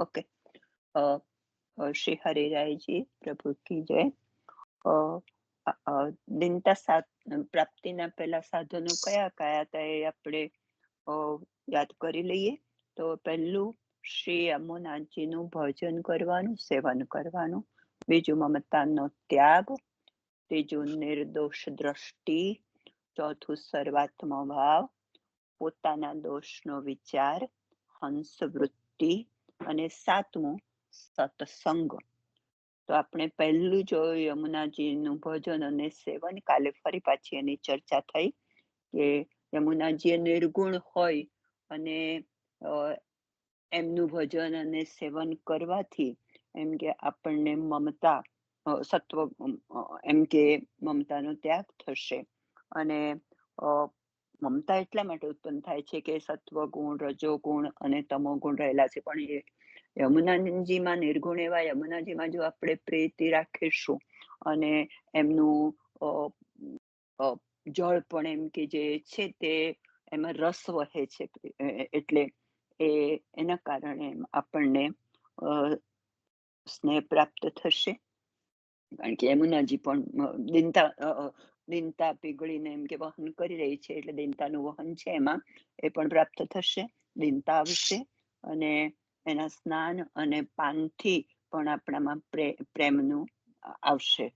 Okay. Shri હરિરાયજી પ્રભુ કી જય. દિનતા પ્રાપ્તિના પહેલા સાધનો કયા કયા હતા એ આપણે યાદ કરી લઈએ. તો પહેલું શ્રી યમુનાજીનું ભજન કરવાનું, સેવન કરવાનું. બીજું મમતાનો ત્યાગ. ત્રીજું નિર્દોષ દ્રષ્ટિ. ચોથું સર્વાત્મ ભાવ, પોતાના દોષનો વિચાર, હંસ વૃત્તિ. અને સાતમું સત્સંગ. તો આપણે પહેલું જોયું યમુનાજીનું ભજન અને સેવન. કાલે ફરી પાછી એની ચર્ચા થઈ કે યમુનાજી નિર્ગુણ હોય અને એમનું ભજન અને સેવન કરવાથી એમ કે આપણને મમતા સત્વ એમ કે મમતાનો ત્યાગ થશે. અને મમતા એટલા માટે ઉત્પન્ન થાય છે કે સત્વ ગુણ, રજો ગુણ અને તમો ગુણ રહેલા છે. પણ એ યમુનાજીમાં નિર્ગુણ એવા યમુનાજીમાં જો આપણે પ્રીતિ રાખીશું અને એમનું જળ પણ એમ કે જે છે તે એમાં રસ વહે છે, એટલે એના કારણે આપણને સ્નેહ પ્રાપ્ત થશે. કારણ કે યમુનાજી પણ દિનતા પીગળીને એમ કે વહન કરી રહી છે, એટલે દિનતાનું વહન છે એમાં એ પણ પ્રાપ્ત થશે. દિનતા આવશે અને એના સ્નાન અને પાનથી પણ આપણામાં પ્રેમનું આવશે.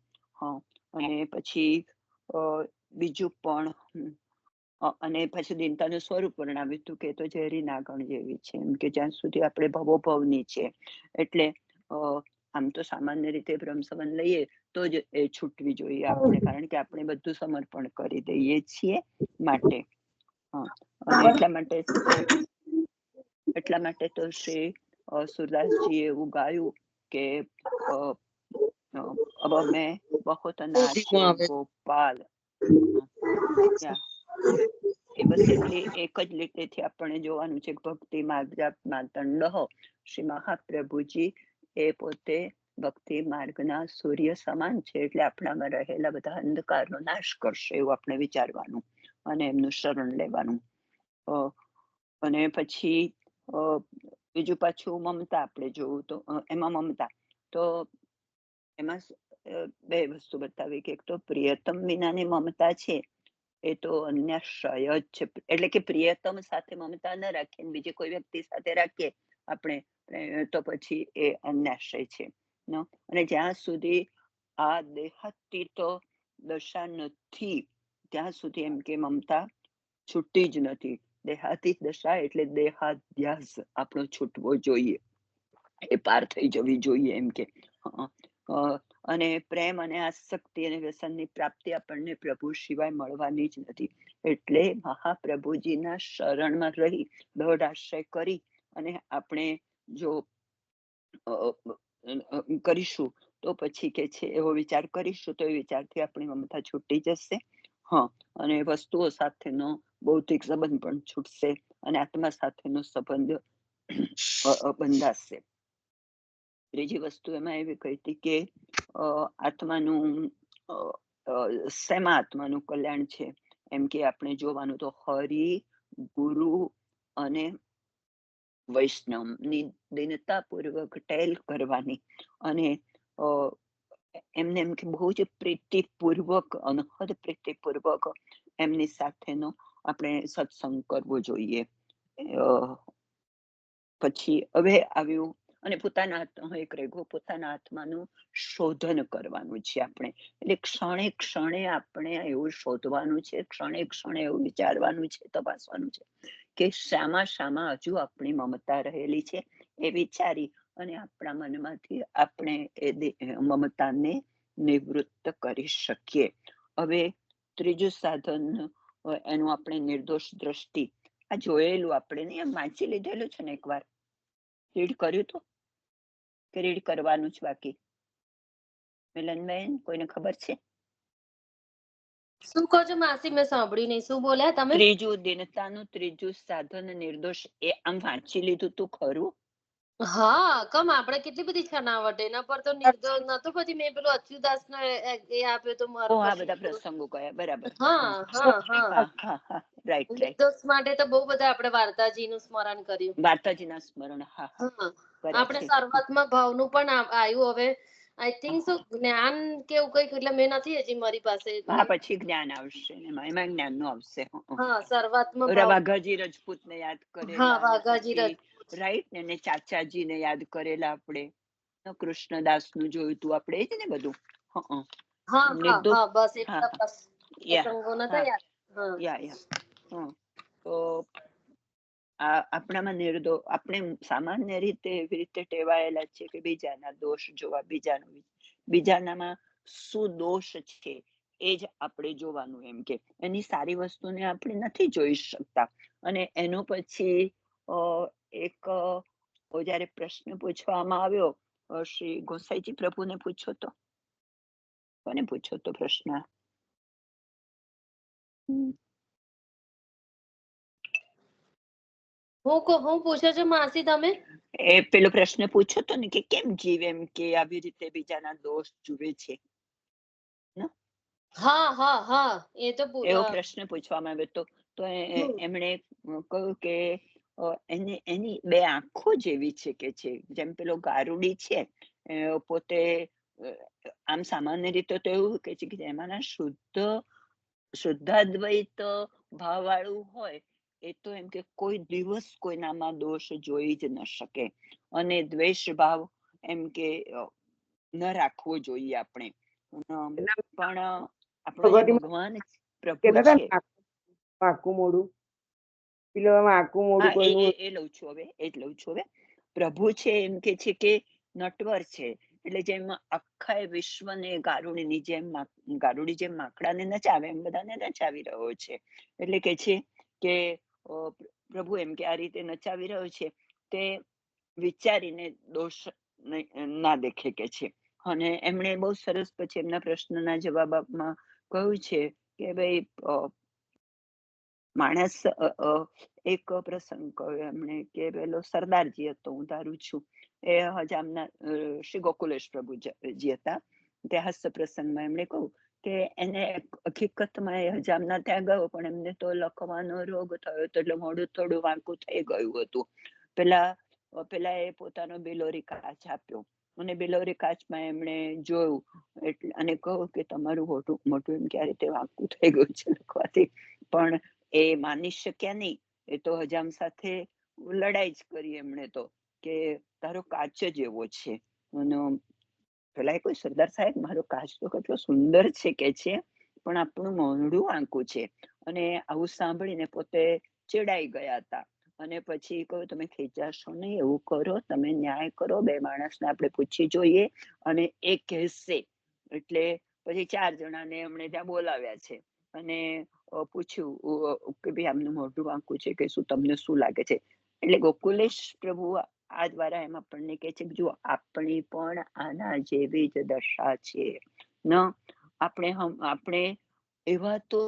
અને પછી બીજું પણ અને પછી દિનતાનું સ્વરૂપ વર્ણવ્યું હતું કે તો ઝેરી નાગણ જેવી છે, એમ કે જ્યાં સુધી આપણે ભવોભવની છે. એટલે આમ તો સામાન્ય રીતે બ્રહ્મસંબંધ લઈએ તો જ એ છૂટવી જોઈએ આપણે, કારણ કે આપણે બધું સમર્પણ કરી દઈએ છીએ માટે. અને એટલા માટે તો શ્રી સુરદાસજી એવું ગાયું કે અબ મેં બહુત નાચે ગોપાલ. એ બસ એટલી એક જ લીટીથી આપણે જોવાનું છે. ભક્તિ માર્ગદંડ શ્રી મહાપ્રભુજી એ પોતે ભક્તિ માર્ગના સૂર્ય સમાન છે, એટલે આપણામાં રહેલા બધા અંધકારનો નાશ કરશે એવું આપણે વિચારવાનું અને એમનું શરણ લેવાનું. અને પછી બીજું પાછું મમતા આપણે જોવું તો એમાં મમતા તો એમાં બે વસ્તુ બતાવી કે એક તો પ્રિયતમ વિનાની મમતા છે એ તો અન્યાશ્રય જ છે. એટલે કે પ્રિયતમ સાથે મમતા ન રાખીએ બીજી કોઈ વ્યક્તિ સાથે રાખીએ આપણે તો પછી એ અન્યાશ્રય છે. અને જ્યાં સુધી આ દેહાતીત દશા નથી ત્યાં સુધી એમ કે મમતા છૂટી જ નથી. દેહાતીત દશા એટલે દેહાધ્યાસ આપણો છૂટવો જોઈએ, એ પાર થઈ જવી જોઈએ એમ કે. અને પ્રેમ અને આસક્તિ અને વ્યસનની પ્રાપ્તિ આપણને પ્રભુ સિવાય મળવાની જ નથી. એટલે મહાપ્રભુજીના શરણમાં રહી દૃઢ આશ્રય કરી અને આપણે જો કરીશું તો પછી કે છે એવો વિચાર કરીશું તો એ વિચારથી આપણી મમતા છૂટી જશે. અને વસ્તુઓ સાથેનો ભૌતિક સંબંધ પણ છૂટશે અને આત્મા સાથેનો સંબંધ બંધાશે. ત્રીજી વસ્તુ એમાં એવી કહી હતી કે આત્માનું શેમાં આત્માનું કલ્યાણ છે એમ કે આપણે જોવાનું તો હરિ, ગુરુ અને વૈષ્ણવની દિનતાપૂર્વક ટેલ કરવાની અને એમને એમ કે બહુ જ પ્રીતિપૂર્વક અનહદ પ્રીતિપૂર્વક એમની સાથેનો આપણે સત્સંગ કરવો જોઈએ. પછી હવે આવ્યું અને પોતાના આત્માનું શોધન કરવાનું છે આપણે. એટલે ક્ષણે ક્ષણે આપણે એવું શોધવાનું છે, ક્ષણે ક્ષણે એવું વિચારવાનું છે, તપાસવાનું છે કે શામાં હજુ આપણી મમતા રહેલી છે એ વિચારી અને આપણા મનમાંથી આપણે એ મમતાને નિવૃત્ત કરી શકીએ. હવે ત્રીજું સાધન એનું આપણે નિર્દોષ દ્રષ્ટિ. આ જોયેલું આપણે ને એમ વાંચી લીધેલું છે ને એકવાર, રીડ કર્યું હતું કે રીડ કરવાનું જ બાકી? મિલનબેન, કોઈને ખબર છે? શું કહો છો માસી? મેં સાંભળ્યું નહીં, શું બોલ્યા તમે? ત્રીજું દિનતાનું ત્રીજું સાધન નિર્દોષ, એ આમ વાંચી લીધું તું ખરું? હા, કમ આપણે કેટલી બધી છનાવટ એના પર તો નિર્દોષ નતો. પછી મેં પેલું અચ્યુદાસ નો એ આપ્યો તો મારો. આ બધા પ્રસંગો કયા? બરાબર. રાઈટ. નિર્દોષ માટે તો બહુ બધા આપણે વાર્તાજી નું સ્મરણ કર્યું. વાર્તાજીના સ્મરણ. કરે આપણે છે. સર્વાત્મક ભાવનું પણ આવ્યું હવે. આઈ થિંક સો જ્ઞાન કેવું કઈક, એટલે મેં નથી હજી મારી પાસે. હા, પછી જ્ઞાન આવશે, એમાં જ્ઞાન નું આવશે. હા, સર્વાત્મક ભાવ. વાઘાજી રજપૂત ને યાદ હા, કરેલા, વાઘાજી રાઈટ ને ચાચાજી ને યાદ કરેલા આપણે, કૃષ્ણદાસ નું જોયું તું આપણે, એ જ ને બધું. હા, બસ હા, એટલા પ્રસંગો નતા યાદ. હા. તો આપણામાં આપણે સામાન્ય રીતે એવી રીતે ટેવાયેલા છે કે બીજાના દોષ જોવા, બીજાનામાં શું દોષ છે એ જ આપણે જોવાનું, એમ કે એની સારી વસ્તુને આપણે નથી જોઈ શકતા. અને એનું પછી એક જયારે પ્રશ્ન પૂછવામાં આવ્યો, શ્રી ગોસાઈજી પ્રભુને પૂછ્યો તો, કોને પૂછ્યો તો પ્રશ્ન? હું પૂછો છો માસી તમે? એ પેલો પ્રશ્ન પૂછ્યો તો ને કે કેમ જીવે, એમ કે આવી રીતે બીજાના દોષ જુએ છે. હા, એ તો એવો પ્રશ્ન પૂછવામાં આવ્યો તો એમણે કહ્યું કે એની બે આંખો જેવી છે કે છે, જેમ પેલો ગારુડી છે પોતે આમ સામાન્ય રીતે તો એવું કે છે કે એમાંના શુદ્ધાદ્વૈત ભાવ વાળું હોય એ તો એમ કે કોઈ દિવસ કોઈનામાં દોષ જોઈ જ ન શકે, અને દ્વેષ ભાવ એમ કે ન રાખવો જોઈએ આપણે. પણ આપણો જે ભગવાન પ્રભુ છે, આકું મોડું એ લઉં છું હવે. પ્રભુ છે એમ કે છે કે નટવર છે, એટલે જેમ આખા વિશ્વને ગારુડી જેમ માકડાને નચાવે એમ બધાને નચાવી રહ્યો છે. એટલે કે છે કે પ્રભુ એમ કે આ રીતે નચાવી રહ્યો છે તે વિચારીને દોષ ના દેખે કે છે. અને એમણે બહુ સરસ પછી એમના પ્રશ્નના જવાબમાં કહ્યું છે કે ભાઈ માણસ એક પ્રસંગ કહ્યો એમણે કે પેલો સરદારજી હતો, હું ધારું છું એ હજામના શ્રી ગોકુલેશ પ્રભુજી હતા, તે હાસ્ય પ્રસંગમાં એમણે કહ્યું કે એને હકીકતમાં એ હજામના ત્યાં ગયો, પણ એમને તો લખવાનો રોગ થયો હતો, એટલે મોઢું થોડું વાંકું થઈ ગયું હતું. પેલા એ પોતાનો બિલોરી કાચ આપ્યો, અને બિલોરી કાચમાં એમણે જોયું અને કહ્યું કે તમારું મોઢું એમ ક્યારે રીતે વાંકું થઈ ગયું છે લખવાથી. પણ એ માની શક્યા નહીં, એ તો હજામ સાથે લડાઈ જ કરી એમણે તો, કે તારો કાચ જ એવો છે. અને પેલા કોઈ સરદાર સાહેબ મારો કાચ તો કેટલો સુંદર છે કે છે, પણ આપણું મોઢું વાંકું છે. અને આવું સાંભળીને પોતે ચેડાઈ ગયા હતા. અને પછી કહ્યું તમે ખેંચાશો નહીં, એવું કરો, તમે ન્યાય કરો, બે માણસને આપણે પૂછી જોઈએ અને એ કહેશે. એટલે પછી 4 જણાને એમણે ત્યાં બોલાવ્યા છે અને પૂછ્યું કે ભાઈ આમનું મોઢું વાંકું છે કે શું, તમને શું લાગે છે? એટલે ગોકુલેશ પ્રભુ આ દ્વારા એમ આપણને કહે છે કે જો આપણી પણ આના જેવી જ દશા છે ન. આપણે એવા તો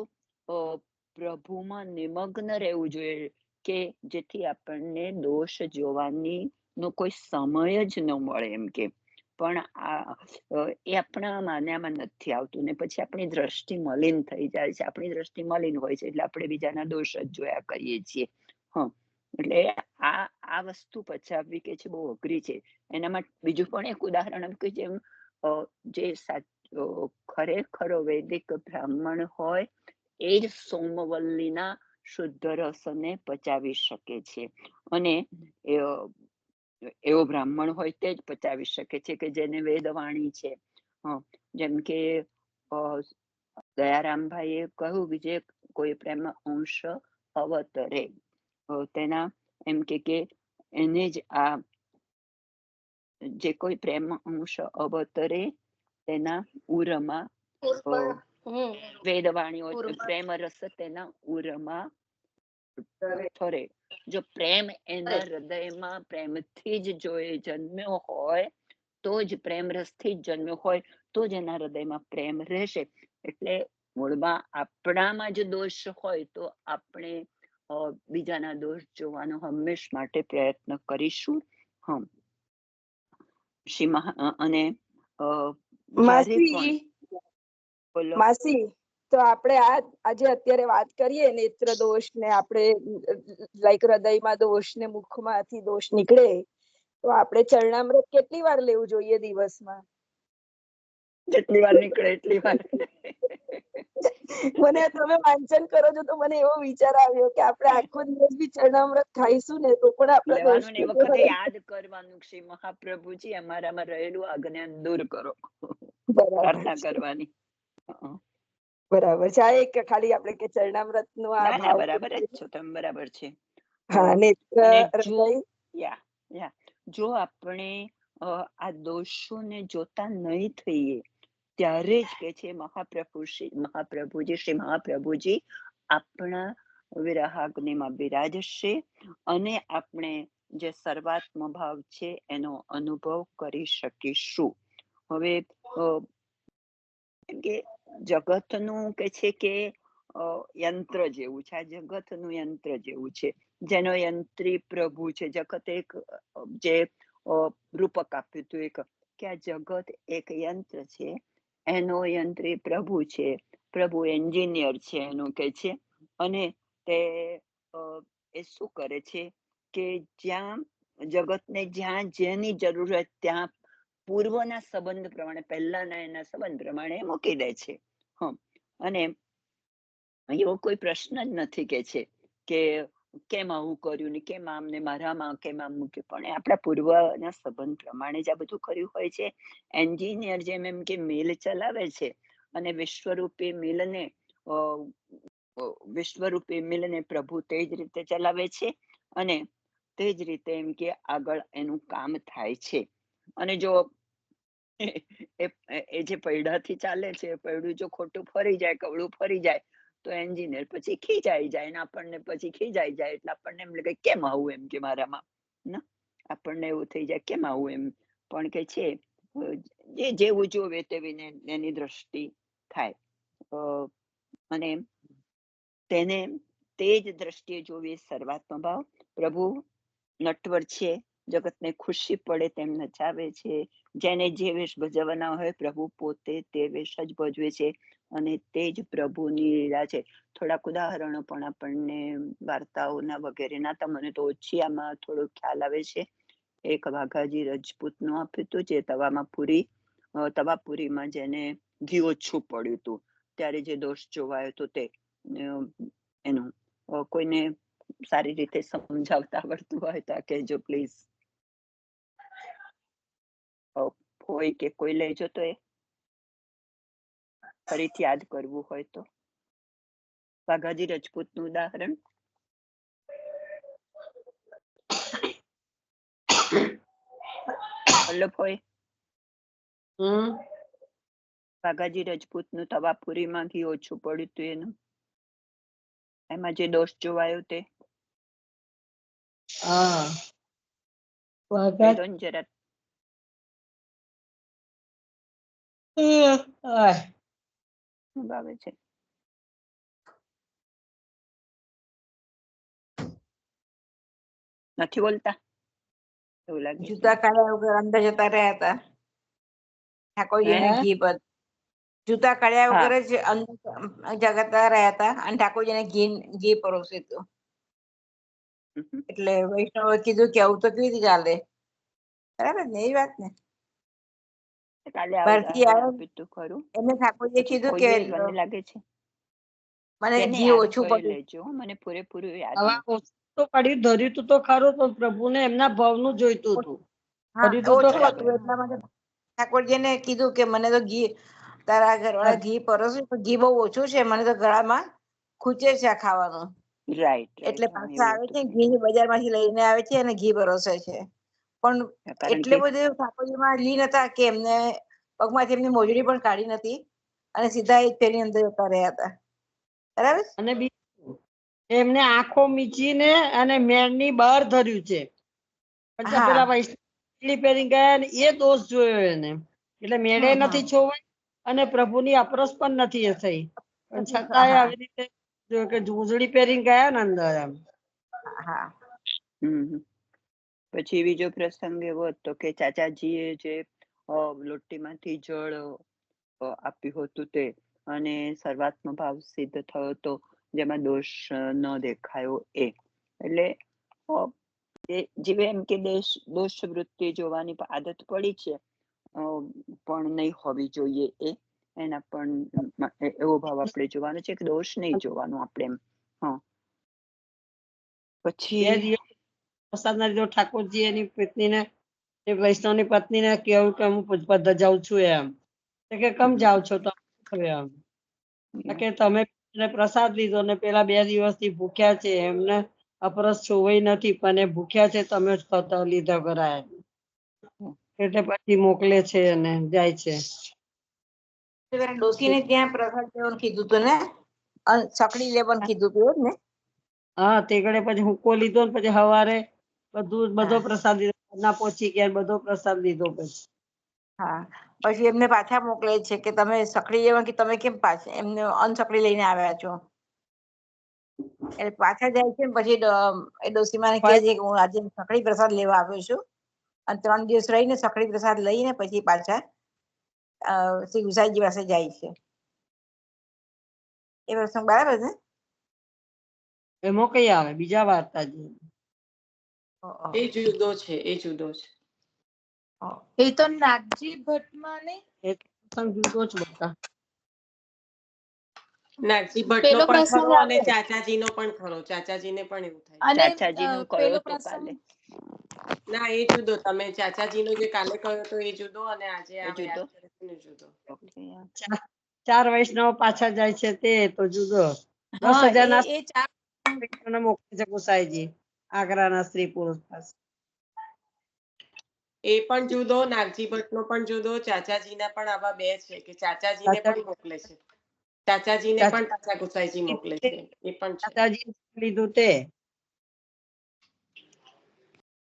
પ્રભુમાં નિમગ્ન રહેવું જોઈએ કે જેથી આપણને દોષ જોવાની નો કોઈ સમય જ ન મળે, એમ કે. પણ એ આપણા માન્યામાં નથી આવતું, ને પછી આપણી દ્રષ્ટિ મલિન થઈ જાય છે. આપણી દ્રષ્ટિ મલિન હોય છે એટલે આપણે બીજાના દોષ જ જોયા કરીએ છીએ. એટલે આ વસ્તુ પચાવવી કે છે બહુ અઘરી છે. એના માટે બીજું પણ એક ઉદાહરણ કે જેમ જે ખરેખરો વૈદિક બ્રાહ્મણ હોય એ જ સોમવલ્લીના શુદ્ધ રસને પચાવી શકે છે, અને એવો બ્રાહ્મણ હોય તે જ પચાવી શકે છે કે જેને વેદવાણી છે. જેમ કે દયારામભાઈએ કહ્યું કે જે કોઈ પ્રેમ અંશ અવતરે, તેના એમ કે એને જ આ જે કોઈ પ્રેમ અંશ અવતરે તેના ઉરમાં વેદવાણીઓ પ્રેમ રસ તેના ઉરમાં ઠરે. જો પ્રેમ એના હૃદયમાં પ્રેમથી જ જો એ જન્મ્યો હોય તો જ પ્રેમ રસથી જ જન્મ્યો હોય તો જ એના હૃદયમાં પ્રેમ રહેશે. એટલે મૂળમાં આપણામાં જ દોષ હોય તો આપણે બીજાના દોષ જોવાનો હંમેશ માટે પ્રયત્ન કરીશું. અને માસી તો આપણે આજે અત્યારે વાત કરીએ નેત્ર દોષ ને, આપણે લાઈક હૃદયમાં દોષ ને મુખમાંથી દોષ નીકળે, તો આપણે ચરણામૃત કેટલી વાર લેવું જોઈએ દિવસમાં? જેટલી વાર નીકળે એટલી વાર. મને તમે વાંચન કરો છો તો મને એવો વિચાર આવ્યો કે આપણે આખો દિવસ બી ચરણામૃત ખાઈશું ને તો પણ આપણા લેવાનું ને એ વખતે દોષ યાદ કરવાનું, શ્રી મહાપ્રભુજી અમારામાં રહેલું અજ્ઞાન દૂર કરો, બરાબર પ્રાર્થના છે. કરવાની. બરાબર છે. આ એક ખાલી આપણે કે ચરણામૃત નો આ ના ના ભાવ બરાબર જ છો તમે, બરાબર છે. હા, નેત્ર અને જો હૃદય જો આપણે આ દોષોને જોતા નહીં થઈએ ત્યારે જ કે છે મહાપ્રભુજી શ્રી મહાપ્રભુજી આપણા વિરહાગ્નિમાં બિરાજશે અને આપણે જે સર્વાત્મ ભાવ છે એનો અનુભવ કરી શકીશું. હવે કે જગતનું કે છે કે યંત્ર જેવું છે, આ જગતનું યંત્ર જેવું છે, જેનો યંત્રી પ્રભુ છે. જગત એક જે રૂપક આપ્યું હતું એક કે આ જગત એક યંત્ર છે, એનો યંત્રી પ્રભુ છે, પ્રભુ એન્જિનિયર છે એનું કે છે. અને તે એ શું કરે છે કે જ્યાં જગતને જ્યાં જેની જરૂરત ત્યાં પૂર્વના સંબંધ પ્રમાણે, પહેલાના એના સંબંધ પ્રમાણે મૂકી દે છે. અને એવો કોઈ પ્રશ્ન જ નથી કે છે કે કેમ આવું કર્યું ને કેમ આમને મારામાં કેમ આમ મૂક્યું, પણ આપણા પૂર્વના સંબંધ પ્રમાણે જ આ બધું કર્યું હોય છે. એન્જિનિયર જેમ એમ કે મિલ ચલાવે છે અને વિશ્વરૂપી મિલને પ્રભુ તે જ રીતે ચલાવે છે અને તે જ રીતે એમ કે આગળ એનું કામ થાય છે. અને જો એ જે પૈડાથી ચાલે છે, પૈડું જો ખોટું ફરી જાય, કવળું ફરી જાય તો એન્જિનિયર પછી ખીજાઈ જાય ને આપણને પછી ખીજાઈ જાય એટલે આપણને એમ લાગે કેમ આવું એમ કે મારામાં ના, આપણને એવું થઈ જાય કેમ આવું એમ. પણ કે છે જે જેવું જોવે તેવી એની દ્રષ્ટિ થાય અને તેને તે જ દ્રષ્ટિએ જોવી સર્વાત્મ ભાવ. પ્રભુ નટવર છે, જગતને ખુશી પડે તેમ નચાવે છે. જેને જે વેશ ભજવવાના હોય પ્રભુ પોતે તે વેશ જ ભજવે છે અને તે જ પ્રભુની લીલા છે. થોડાક ઉદાહરણો પણ આપણને વાર્તાઓના વગેરેના તો મને તો ઓછી આમાં થોડો ખ્યાલ આવે છે. એક વાઘાજી રજપૂતનું આપ્યું હતું જે તવાપુરીમાં જેને ઘી ઓછું પડ્યું હતું ત્યારે જે દોષ જોવાયો હતો તે એનું કોઈને સારી રીતે સમજાવતા આવડતું હોય તો કહેજો પ્લીઝ. હોય કે કોઈ લેજો તો એ ફરીથી યાદ કરવું હોય તો. વાઘાજી રજપૂતનું ઉદાહરણ. વલ્લભ હોય વાઘાજી રજપૂતનું તવાપુરીમાં ઘી ઓછું પડ્યું હતું એનું, એમાં જે દોષ જોવાયો તે જરા આવે છે. નથી બોલતા એવું લાગે છે. જૂતા કાઢ્યા વગર અંદર જતા રહ્યા હતા ઠાકોરજીને ઘી પર. જૂતા કાઢ્યા વગર જ અંદર જતા રહ્યા હતા અને ઠાકોરજીને ઘી પરોસ્યું હતું. એટલે વૈષ્ણવે કીધું કે આવું તો કેવી રીતે ચાલે? બરાબર ને એ વાત ને. કાલે આ બહારથી ઉદાહરણ આવ્યો આપ્યું હતું ખરું, એને ઠાકોરજીએ પછી કીધું કે કોઈએ મને લાગે છે મને જેને ઘી યાદ ઓછું કરી પડ્યું. લેજો, મને પૂરેપૂરું યાદ હવે નથી. ઓછું તો પડ્યું, ધર્યું તું તો ખરું, પણ પ્રભુને એમના ભાવનું જોઈતું હતું. હા, ધર્યું તું તો ઓછું બરાબર. હતું એટલા માટે ઠાકોરજીને કીધું કે મને તો ઘી તારા ઘરવાળા ઘી પરોસ્યું પણ ઘી બહુ ઓછું છે, મને તો ગળામાં ખૂંચે છે આ ખાવાનું. રાઈટ એટલે રાઈટ, પાછા એવું આવે છે હતું ઘી બજારમાંથી લઈને આવે છે અને ઘી પરોસે છે. પણ કારણ એટલે કે બધું ઠાકોરજીમાં લીન હતા કે એમને પગમાંથી એમની મોજડી પણ કાઢી નથી અને સીધા એ પેલી અંદર જતા રહ્યા હતા. બરાબર. અને બીજું એમને આંખો મીચીને અને મેળની બહાર ધર્યું છે. પછી હા પેલા વૈષ્ણવ પહેરી ગયા ને એ દોષ જોયો એને, એટલે મેળે નથી છોવાય અને પ્રભુની અપરસ પણ નથી થઈ, પણ છતાંય આવી રીતે જો કે ઉજળી પહેરીને ગયા ને અંદર એમ. હા. પછી બીજો પ્રસંગ એવો હતો કે ચાચાજીએ જે લોટીમાંથી જળ આપ્યું હતું તે અને સર્વાત્મ ભાવ સિદ્ધ થયો હતો જેમાં દોષ ન દેખાયો એ. એટલે જીવે એમ કે દોષ વૃત્તિ જોવાની આદત પડી છે, પણ નહીં હોવી જોઈએ એના પણ એવો ભાવ આપણે જોવાનો છે કે દોષ નહીં જોવાનો આપણે એમ. હા, પછી પ્રસાદના લીધે ઠાકોરજી એની પત્નીને, એ વૈષ્ણવની પત્નીને કેવું કે હું બધા જાઉં છું એમ. કે કેમ જાવ છો તમે એમ? કે તમે પ્રસાદ લીધો ને પેલા 2 દિવસથી ભૂખ્યા છે, એમને અપરસ છોવાઈ નથી પણ એ ભૂખ્યા છે, તમે જ લીધા કરાય એટલે પછી મોકલે છે અને જાય છે. ડોસીને ત્યાં પ્રસાદ લેવાનું કીધું હતું ને, સકડી લેવાનું કીધું હતું ને? હા, તે ઘડે પછી હુંકો લીધો ને પછી સવારે બધો પ્રસાદ લીધો, ના પહોંચી ગયા, બધો પ્રસાદ લીધો પછી. હા, પછી એમને પાછા મોકલે છે કે તમે સકડી લેવા, કે તમે કેમ પાછા એમને અનસકડી લઈને આવ્યા છો? એટલે પાછા જાય છે ને પછી એ ડોસીમાને કહે છે કે હું આજે સકડી પ્રસાદ લેવા આવ્યો છું, અને 3 દિવસ રહીને સકડી પ્રસાદ લઈને પછી પાછા શ્રી ગુસાઈજી પાસે જાય છે. એ પ્રસંગ બરાબર છે? એમાં કઈ આવે બીજા વાર્તાજી? એ જુદો છે, એ જુદો છે. એ તો નાગજી ભટ્ટમાં નહીં? એ પ્રસંગ જુદો જ બધા. નાગજી ભટ્ટનો પણ ખરો અને ચાચાજીનો પણ ખરો. ચાચાજીને પણ એવું થાય. ચાચાજીનો કયો તો કાલે? ના, એ જુદો. તમે ચાચાજીનો જે કાલે કહ્યો તો એ જુદો, અને આજે આ યાદ કરે છે ને જુદો. 4 વૈષ્ણવ પાછા જાય છે તે તો જુદો. 10,000 ના મોકલે છે ગુસાઈજી આગ્રાના સ્ત્રી પુરુષ પાસે. એ પણ જુદો, નાગજી ભટ્ટનો પણ જુદો, ચાચાજીના પણ આવા 2 છે કે ચાચાજીને પણ મોકલે છે. ચાચાજીને પણ પાછા ગુસાઈજી મોકલે છે, એ પણ છે. ચાચાજી લીધું તે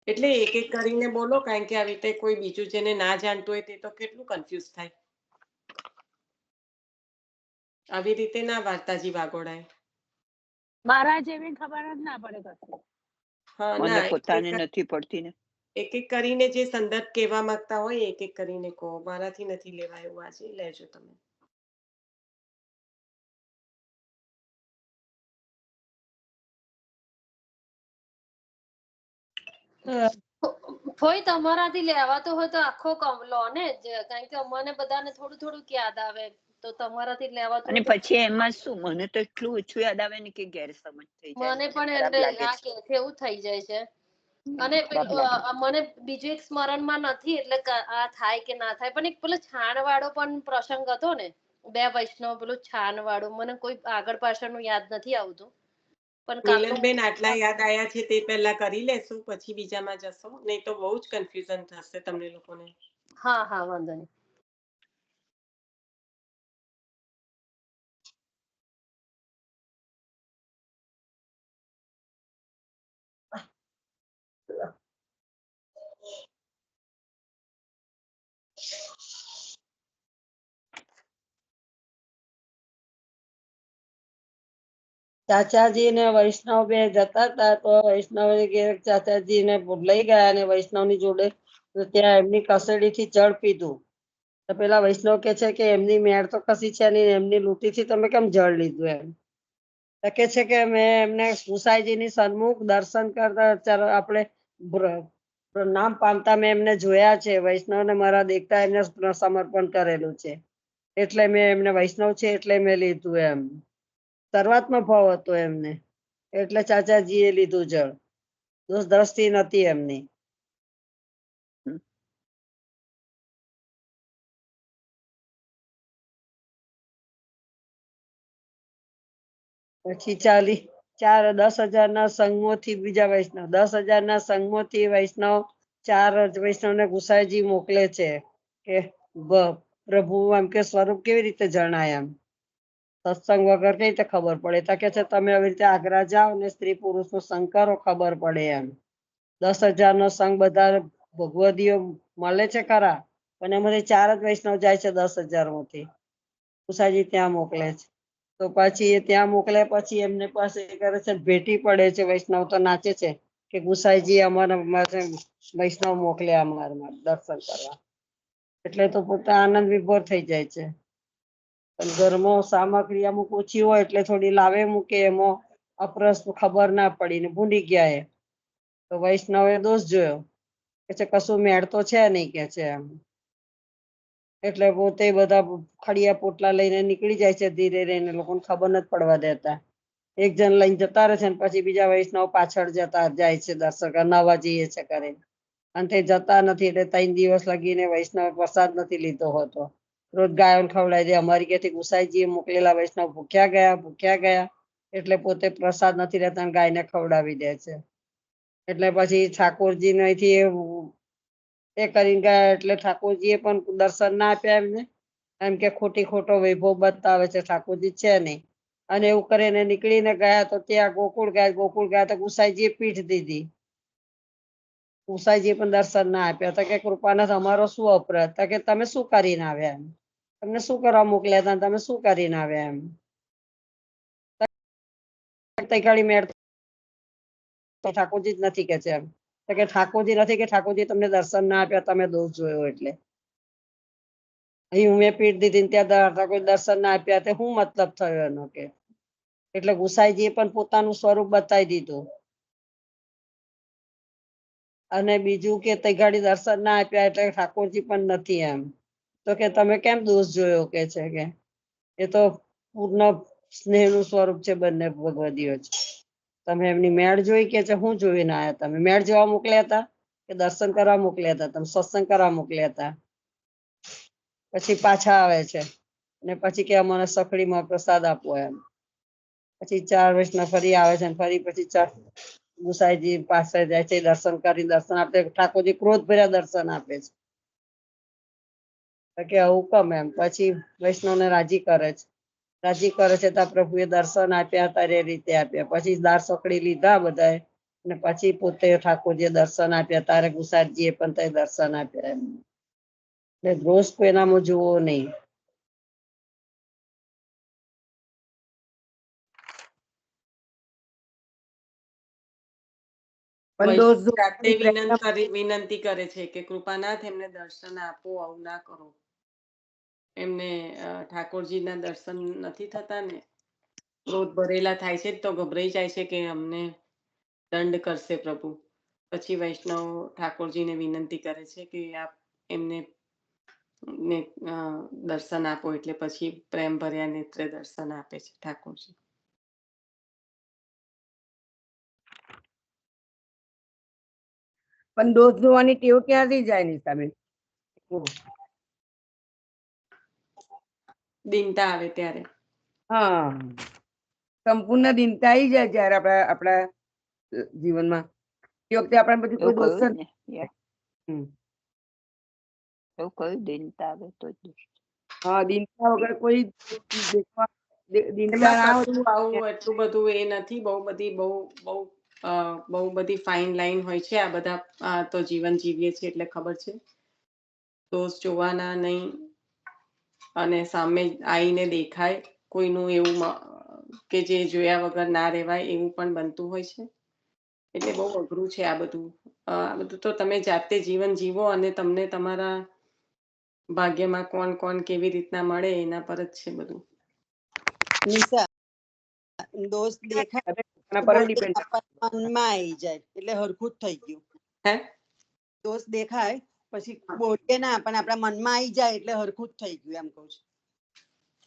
એટલે એક એક કરીને બોલો, કારણ કે આવી રીતે કોઈ બીજું જેને ના જાણતું હોય તે તો કેટલું કન્ફ્યુઝ થાય. આવી રીતે ના વાર્તાજી વાગોડાય. મારા જેવી ખબર જ ના પડે કશું. હા, મને ના, પોતાને નથી પડતી ને. એક એક કરીને જે સંદર્ભ કહેવા માંગતા હોય એક એક કરીને કહો. મારાથી નથી લેવાયું, આજે લેજો તમે. ફોઈ તમારાથી લેવાતો હોય તો આખો લો ને, કારણ કે અમને બધાને થોડું થોડું યાદ આવે, તો તમારાથી લેવાતું અને હોય તો પછી એમાં શું, મને તો એટલું ઓછું યાદ આવે ને કે ગેરસમજ થઈ જાય, મને પણ ખરાબ લાગે આ છે. કે એવું થઈ જાય છે. અને ખરાબ લાગે. મને બીજું એક સ્મરણમાં નથી, એટલે આ થાય કે ના થાય, પણ એક પેલો છાણ વાળો પણ પ્રસંગ હતો ને, 2 વૈષ્ણવ, પેલું છાન વાળું, મને કોઈ આગળ પાછળનું યાદ નથી આવતું. પણ મિલનબેન, આટલા યાદ આયા છે તે પહેલા કરી લેશું, પછી બીજામાં જશો, નહીં તો બહુ જ કન્ફ્યુઝન થશે તમને લોકોને. હા, હા, વાંધો નહીં. ચાચાજી ને વૈષ્ણવ 2 જતા હતા, તો વૈષ્ણવ ચાચાજી ને લઈ ગયા, અને વૈષ્ણવની જોડે ત્યાં એમની કસેડીથી જળ પીધું. તો પેલા વૈષ્ણવ કે છે કે એમની મેળ તો કશી છે નહીં, એમની લૂંટીથી તમે કેમ જળ લીધું એમ? તો કે છે કે મેં એમને ગુસાઈજીની સન્મુખ દર્શન કરતા આપણે નામ પામતા મેં એમને જોયા છે, વૈષ્ણવને મારા દેખતા એમને સમર્પણ કરેલું છે, એટલે મેં એમને વૈષ્ણવ છે એટલે મેં લીધું એમ. શરૂઆતમાં ભાવ હતો એમને, એટલે ચાચાજી એ લીધું જળ. દ્રષ્ટિ નથી એમની. પછી 10,000 ના સંગમોથી બીજા વૈષ્ણવ, 10,000 ના સંગમોથી વૈષ્ણવ 4 વૈષ્ણવને ગુસાઈજી મોકલે છે કે પ્રભુ એમ કે સ્વરૂપ કેવી રીતે જણાય એમ? સત્સંગ વગર કઈ રીતે ખબર પડે? તો કે છે તમે આવી રીતે આગ્રા જાઓ ને સ્ત્રી પુરુષ નો સંગ કરો, ખબર પડે એમ. 10,000 નો સંગ બધા ભગવદીઓ મળે છે ખરા, પણ એમાંથી 4 જ વૈષ્ણવ જાય છે 10,000 માંથી. ગુસાઈજી ત્યાં મોકલે છે. તો પછી ત્યાં મોકલે પછી એમને પાસે કરે છે, ભેટી પડે છે. વૈષ્ણવ તો નાચે છે કે ગુસાઈજી અમારા વૈષ્ણવ મોકલ્યા અમારા દર્શન કરવા. એટલે તો પોતે આનંદ વિભોર થઈ જાય છે. પણ ઘરમાં સામગ્રી અમુક ઓછી હોય એટલે થોડી લાવે મૂકે, એમાં અપરસ ખબર ના પડી ને ભૂલી ગયા. તો વૈષ્ણવે દોષ જોયો કે છે કશું મેળ તો છે નહીં કે છે એમ. એટલે પોતે બધા ખડિયા પોટલા લઈને નીકળી જાય છે ધીરે રહીને, લોકોને ખબર નથી પડવા દેતા. એક જણ લઈને જતા રહે છે ને પછી બીજા વૈષ્ણવ પાછળ જતા જાય છે દર્શન કરવા, નવા જઈએ છે કરે. અને તે જતા નથી એટલે 3 દિવસ લગીને વૈષ્ણવ પ્રસાદ નથી લીધો હોતો. રોજ ગાયોને ખવડાવી દે. અમારી ઘેરથી ગુસાઈજીએ મોકલેલા વૈષ્ણવ ભૂખ્યા ગયા એટલે પોતે પ્રસાદ નથી લેતા અને ગાયને ખવડાવી દે છે. એટલે પછી ઠાકોરજી અહીંથી એ કરીને ગયા એટલે ઠાકોરજીએ પણ દર્શન ના આપ્યા એમને, એમ કે ખોટો વૈભવ બતાવે છે, ઠાકોરજી છે નહીં. અને એવું કરીને નીકળીને ગયા તો ત્યાં ગોકુળ ગયા તો ગુસાઈજીએ પીઠ દીધી. ગુસાઈજીએ પણ દર્શન ના આપ્યા. તો કે કૃપાનાથ અમારો શું અપરાધ? તો કે તમે શું કરીને આવ્યા એમ, તમને શું કરવા મોકલ્યા હતા, તમે શું કરીને આવ્યા એમ. મેળ ઠાકોરજી જ નથી કે છે એમ. તો કે ઠાકોરજી નથી કે ઠાકોરજી તમને દર્શન ના આપ્યા, તમે દોષ જોયો એટલે. અહીં મેં પીઠ દીધી ત્યાં કોઈ દર્શન ના આપ્યા તે શું મતલબ થયો એનો કે. એટલે ગુસાઈજીએ પણ પોતાનું સ્વરૂપ બતાવી દીધું. અને બીજું કે તે ઘડી દર્શન ના આપ્યા એટલે ઠાકોરજી પણ નથી એમ. તો કે તમે કેમ દોષ જોયો કે છે કે એ તો પૂર્ણ સ્નેહનું સ્વરૂપ છે બંને ભગવદીઓ છે. તમે એમની મેળ જોઈ કે છે હું જોઈને આયા? તમે મેળ જોવા મોકલ્યા હતા કે દર્શન કરવા મોકલ્યા હતા? તમે સત્સંગ કરવા મોકલ્યા હતા? પછી પાછા આવે છે ને પછી કે અમને સખડીમાં પ્રસાદ આપો એમ. પછી 4 વૈષ્ણવ ફરી આવે છે ફરી પછી ગુસાઈજી પાસે જાય છે, દર્શન કરી દર્શન આપે. ઠાકોરજી ક્રોધ ભર્યા દર્શન આપે છે કે આવું કેમ એમ. પછી વૈષ્ણવને રાજી કરે છે ત્યાં પ્રભુએ દર્શન આપ્યા હતા એ રીતે આપ્યા. પછી દાળ સકડી લીધા બધાએ ને પછી પોતે ઠાકોરજીએ દર્શન આપ્યા. તારે ગુસાઈજીએ પણ તે દર્શન આપ્યા એમ. એટલે દોષ કોઈનામાં જોવો નહીં. જાતે વિનંતી કરે છે કે કૃપાનાથ એમને દર્શન આપો, આવું ના કરો. એમને ઠાકોરજીના દર્શન નથી થતા ને, ક્રોધ ભરેલા થાય છે તો ગભરાઈ જાય છે કે અમને દંડ કરશે પ્રભુ. પછી વૈષ્ણવ ઠાકોરજીને વિનંતી કરે છે કે આપ એમને દર્શન આપો. એટલે પછી પ્રેમ ભર્યા નેત્રે દર્શન આપે છે ઠાકોરજી. પણ દોષ જોવાની ટેવ ક્યાંથી જાય નિશાબેન? દિનતા આવે ત્યારે. હા, સંપૂર્ણ દિનતા આવી જાય જયારે આપણા જીવનમાં એ વખતે આપણે બધું કોઈ દોષ એવું કયું દિનતા આવે તો હા, દિનતા વગર કોઈ દિનતા એમાં ના કશું આવું એટલું બધું એ નથી. બહુ બધી ફાઇન લાઈન હોય છે. આ બધા તો જીવન જીવીએ છીએ એટલે ખબર છે. દોષ જોવાના નહીં અને સામે આવીને દેખાય કોઈનું એવું કે જે જોયા વગર ના રહેવાય એવું પણ બનતું હોય છે. એટલે બહુ અઘરું છે આ બધું. તો તમે જાતે જીવન જીવો અને તમને તમારા ભાગ્યમાં કોણ કેવી રીતના મળે એના પર જ છે બધું. દોષ દેખાય મનમાં આવી જાય એટલે હરખું જ થઈ ગયું. હે, દોષ દેખાય પછી બોલીએ ના પણ આપણા મનમાં આવી જાય એટલે હરખું જ થઈ ગયું એમ કહું છું.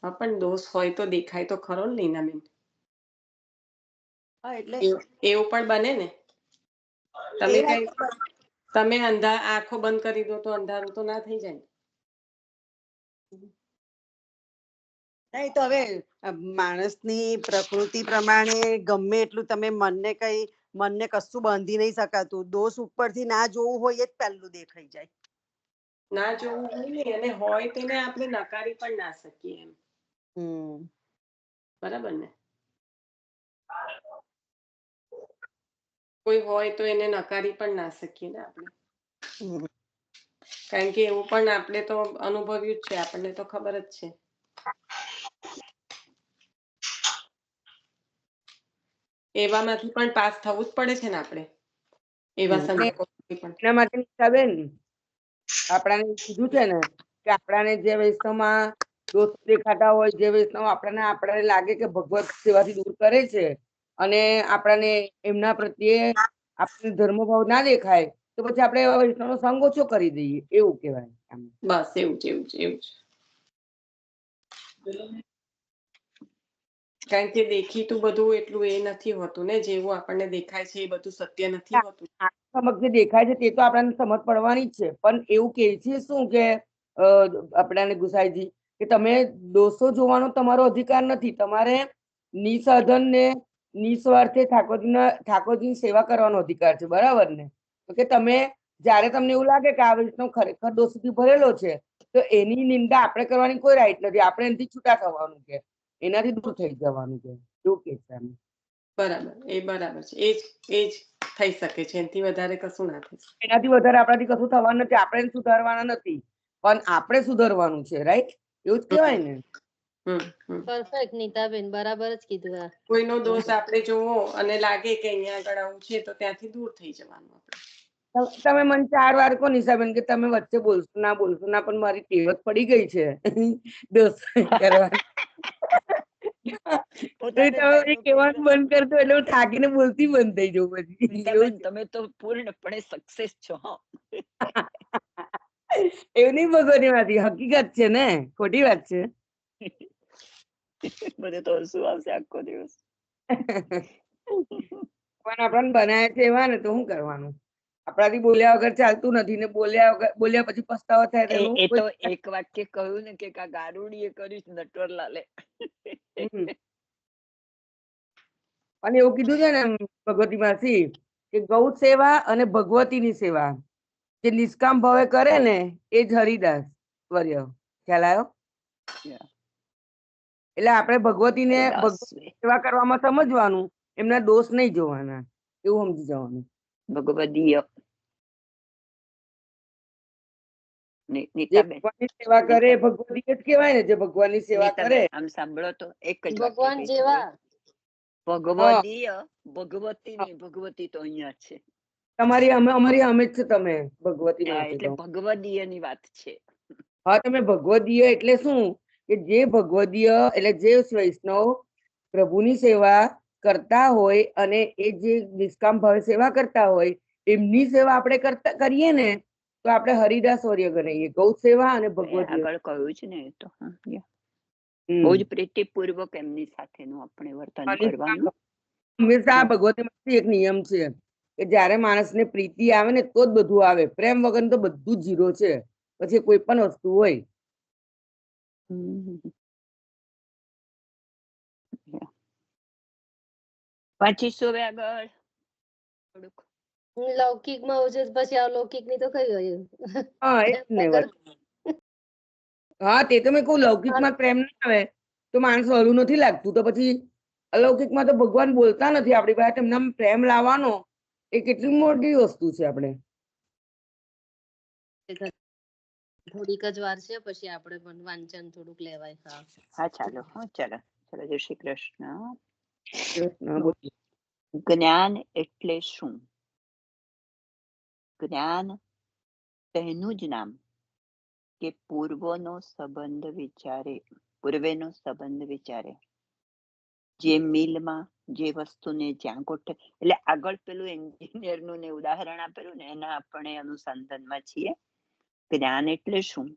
હા, પણ દોષ હોય તો દેખાય તો ખરો ને લીનાબેન. હા, એટલે એવું પણ બને ને. તમે આંખો બંધ કરી દો તો અંધારું તો ના થઈ જાય. નહીં તો હવે માણસની પ્રકૃતિ પ્રમાણે ગમે એટલું તમે મનને કશું બાંધી નહીં શકાતું. દોષ ઉપરથી ના જોવું હોય જ પહેલું દેખાઈ જાય. ના જોવું હોય ને, અને હોય તેને આપણે નકારી પણ ના શકીએ એમ. બરાબર ને. કોઈ હોય તો એને નકારી પણ ના શકીએ ને આપણે. કારણ કે એવું પણ આપણે તો અનુભવ્યું જ છે. આપણને તો ખબર જ છે. એવામાંથી પણ પાસ થવું જ પડે છે ને આપણે. એવા સંજોગોમાંથી પણ. એના માટે નિશાબેન આપણાને કીધું છે ને કે આપણાને જે વૈષ્ણવમાં દોષ દેખાતા હોય, જે વૈષ્ણવ આપણને લાગે કે ભગવત સેવાથી દૂર કરે છે અને આપણને એમના પ્રત્યે આપણને ધર્મભાવ ના દેખાય તો પછી આપણે વૈષ્ણવનો સંગ ઓછો કરી દઈએ એવું કહેવાય આમ. બસ એવું જ એવું જ એવું જ. કારણ કે દેખીતું બધું એટલું એ નથી હોતું ને, જેવું આપણને દેખાય છે એ બધું સત્ય નથી હોતું. સમક્ષ જે દેખાય છે તે તો આપણને સમજ પડવાની જ છે, પણ એવું કે છે શું કે આપણાને ગુસાઈજી કે તમે દોષો જોવાનો તમારો અધિકાર નથી, તમારે નિસાધન ને નિસ્વાર્થે ઠાકોરજીની સેવા કરવાનો અધિકાર છે, બરાબર ને? તો કે તમે જ્યારે તમને એવું લાગે કે આ વૈષ્ણવ ખરેખર દોષથી ભરેલો છે તો એની નિંદા આપણે કરવાની કોઈ રાઈટ નથી, આપણે એનાથી છૂટા થવાનું છે, એનાથી દૂર થઈ જવાનું છે, એવું કે છે એમ. બરાબર, એ બરાબર છે, એ જ થઈ શકે છે, એનાથી વધારે કશું ના થઈ શકે. એનાથી વધારે આપણાથી કશું થવાનું નથી, આપણે સુધારવાના નથી, પણ આપણે સુધારવાનું છે, રાઈટ? એવું જ કહેવાય ને. પરફેક્ટ નીતાબેન, બરાબર જ કીધું. આ કોઈનો દોષ આપણે જોવો અને લાગે કે અહીંયા આગળ આવું છે તો ત્યાંથી દૂર થઈ જવાનું આપણે. તમે મને 4 વાર કહો નિશાબેન કે તમે વચ્ચે બોલશો ના, પણ મારી ટેવ જ પડી ગઈ છે દોષ કરવાની. કહેવાનું બંધ કરતો એટલે હું થાકીને બોલતી બંધ થઈ જઉં પછી. તમે તો પૂર્ણપણે સક્સેસ છો. એવું નહીં ભગવતી માંથી, હકીકત છે ને, ખોટી વાત છે. મને તો હસવું આવશે આખો દિવસ. પણ આપણને બનાવ્યા છે એવા ને, તો શું કરવાનું? આપણાથી બોલ્યા વગર ચાલતું નથી ને, બોલ્યા પછી પસ્તાવો થાય. એ તો એક વાક્ય કહ્યું ને કે ગારુડી એ કર્યું નટવરલાલે. અને એવું કીધું છે ને ભગવતી માસી કે ગૌ સેવા અને ભગવતીની સેવા જે નિષ્કામ ભાવે કરે ને એ જ હરિદાસ વર્ય. ખ્યાલ આવ્યો? એટલે આપણે ભગવતીને સેવા કરવામાં સમજવાનું, એમના દોષ નહીં જોવાના, એવું સમજી જવાનું. ભગવદીય ભગવાનની સેવા કરે ભગવતી જ કહેવાય ને, જે ભગવાનની સેવા કરે. આમ સાંભળો તો એક જ ભગવાન જેવા ભગવદીય, ભગવતી નહીં, ભગવતી તો અહીંયા છે. અમારી અમે જ છે તમે ભગવતી માં. એટલે ભગવદીય ની વાત છે. હા, તમે ભગવદીય એટલે શું કે જે ભગવદીય એટલે જે વૈષ્ણવ પ્રભુની સેવા કરતા હોય અને એ જે નિષ્કામ ભાવે સેવા કરતા હોય એમની સેવા આપણે કરીએ ને તો આપણે હરિદાસ વર્ય ગણાઈએ. ગૌ સેવા અને ભગવદીય આગળ કહ્યું છે ને, તો બહુ જ પ્રીતિપૂર્વક એમની સાથેનું આપણે વર્તન કરવાનું. હંમેશા ભગવતી એક નિયમ છે કે જયારે માણસને પ્રીતિ આવે ને તો જ બધું આવે, પ્રેમ વગર તો બધું જ 0 છે, પછી કોઈ પણ વસ્તુ હોય. વાંચીશું હવે આગળ થોડુંક. લૌકિક માં ઓછે પછી અલૌકિક ની તો કઈ હોય. હા, એ જ ને. હા, તે તો મેં કહું લૌકિકમાં પ્રેમ ના આવે તો માણસ હળું નથી લાગતું, તો પછી અલૌકિકમાં તો ભગવાન બોલતા નથી આપણી પાસે, એમના પ્રેમ લાવવાનો એ કેટલી મોટી વસ્તુ છે. આપણે થોડીક જ વાર છે, પછી આપણે પણ વાંચન થોડુંક લેવાય. હા, ચાલો. ચાલો. જય શ્રી કૃષ્ણ. જ્ઞાન એટલે શું? જ્ઞાન તેનું જ નામ કે પૂર્વેનો સંબંધ વિચારે, જે મિલમાં જે વસ્તુને જ્યાં ગોઠવે, એટલે આગળ પેલું એન્જિનિયર નું ને ઉદાહરણ આપેલું ને એના આપણે અનુસંધાનમાં છીએ. જ્ઞાન એટલે શું?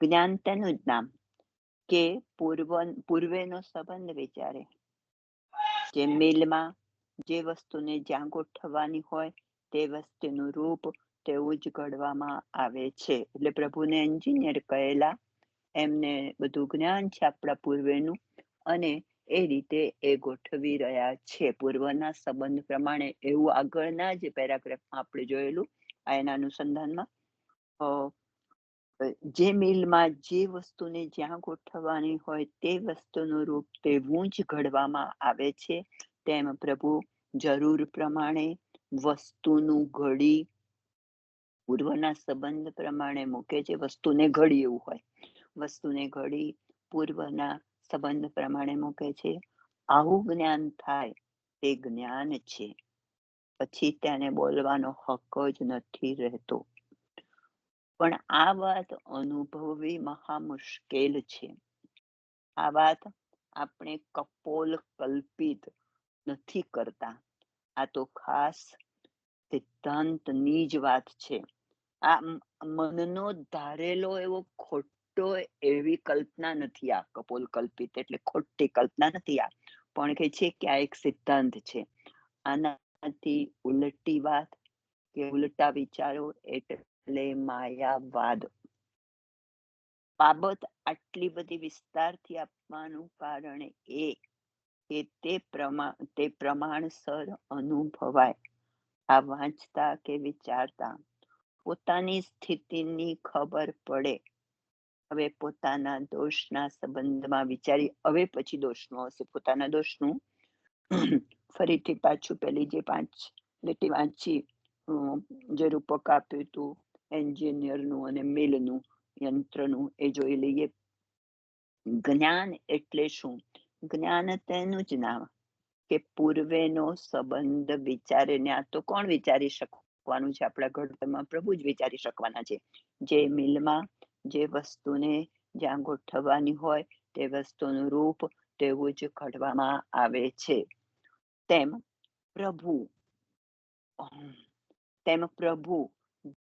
જ્ઞાન તેનું જ નામ કે પૂર્વેનો સંબંધ વિચારે, જે મિલમાં જે વસ્તુને જ્યાં ગોઠવવાની હોય તે વસ્તુનું રૂપ તેવું જ ઘડવામાં આવે છે. એટલે પ્રભુને એન્જિનિયર કહેલા, એમને બધું જ્ઞાન છે આપણા પૂર્વેનું, અને એ રીતે એ ગોઠવી રહ્યા છે પૂર્વના સંબંધ પ્રમાણે. એવું આગળના જે પેરાગ્રાફમાં આપણે જોયેલું આ એના અનુસંધાનમાં, જે મિલમાં જે વસ્તુને જ્યાં ગોઠવવાની હોય તે વસ્તુનું રૂપ તેવું જ ઘડવામાં આવે છે. તેમ પ્રભુ જરૂર પ્રમાણે વસ્તુનું ઘડી પૂર્વના સંબંધ પ્રમાણે મૂકે છે. વસ્તુને ઘડી એવું હોય, વસ્તુને ઘડી પૂર્વના સંબંધ પ્રમાણે મૂકે છે. આવું જ્ઞાન થાય તે જ્ઞાન છે, પછી તેને બોલવાનો હક જ નથી રહેતો. પણ આ વાત અનુભવવી મહા મુશ્કેલ છે. આ વાત આપણે કપોલ કલ્પિત નથી કરતા, આ તો ખાસ સિદ્ધાંતની જ વાત છે. આ મનનો ધારેલો એવો ખોટો એવી કલ્પના નથી. આ કપોલ કલ્પિત એટલે ખોટી કલ્પના નથી. આ પણ કે છે કે આ એક સિદ્ધાંત છે. આનાથી ઉલટી વાત કે ઉલટા વિચારો એટલે માયાવાદ. બાબત આટલી બધી વિસ્તારથી આપવાનું કારણ એ કે તે પ્રમાણસર અનુભવાય. આ વાંચતા કે વિચારતા પોતાની સ્થિતિની ખબર પડે. હવે પોતાના દોષના સંબંધમાં વિચારી, હવે પછી દોષનું આવશે. પોતાના દોષનું ફરીથી પાછું પેલી જે 5 લીટી વાંચી, જે રૂપક આપ્યું હતું એન્જિનિયરનું અને મિલનું, યંત્રનું, એ જોઈ લઈએ. જ્ઞાન એટલે શું? જ્ઞાન તેનું જ નામ કે પૂર્વેનો સંબંધ વિચારે. ને આ તો કોણ વિચારી શકવાનું છે? આપણા ઘડતરમાં પ્રભુ જ વિચારી શકવાના છે. જે મિલમાં જે વસ્તુને જ્યાં ગોઠવવાની હોય તે વસ્તુનું રૂપ તેવું જ ઘડવામાં આવે છે. તેમ પ્રભુ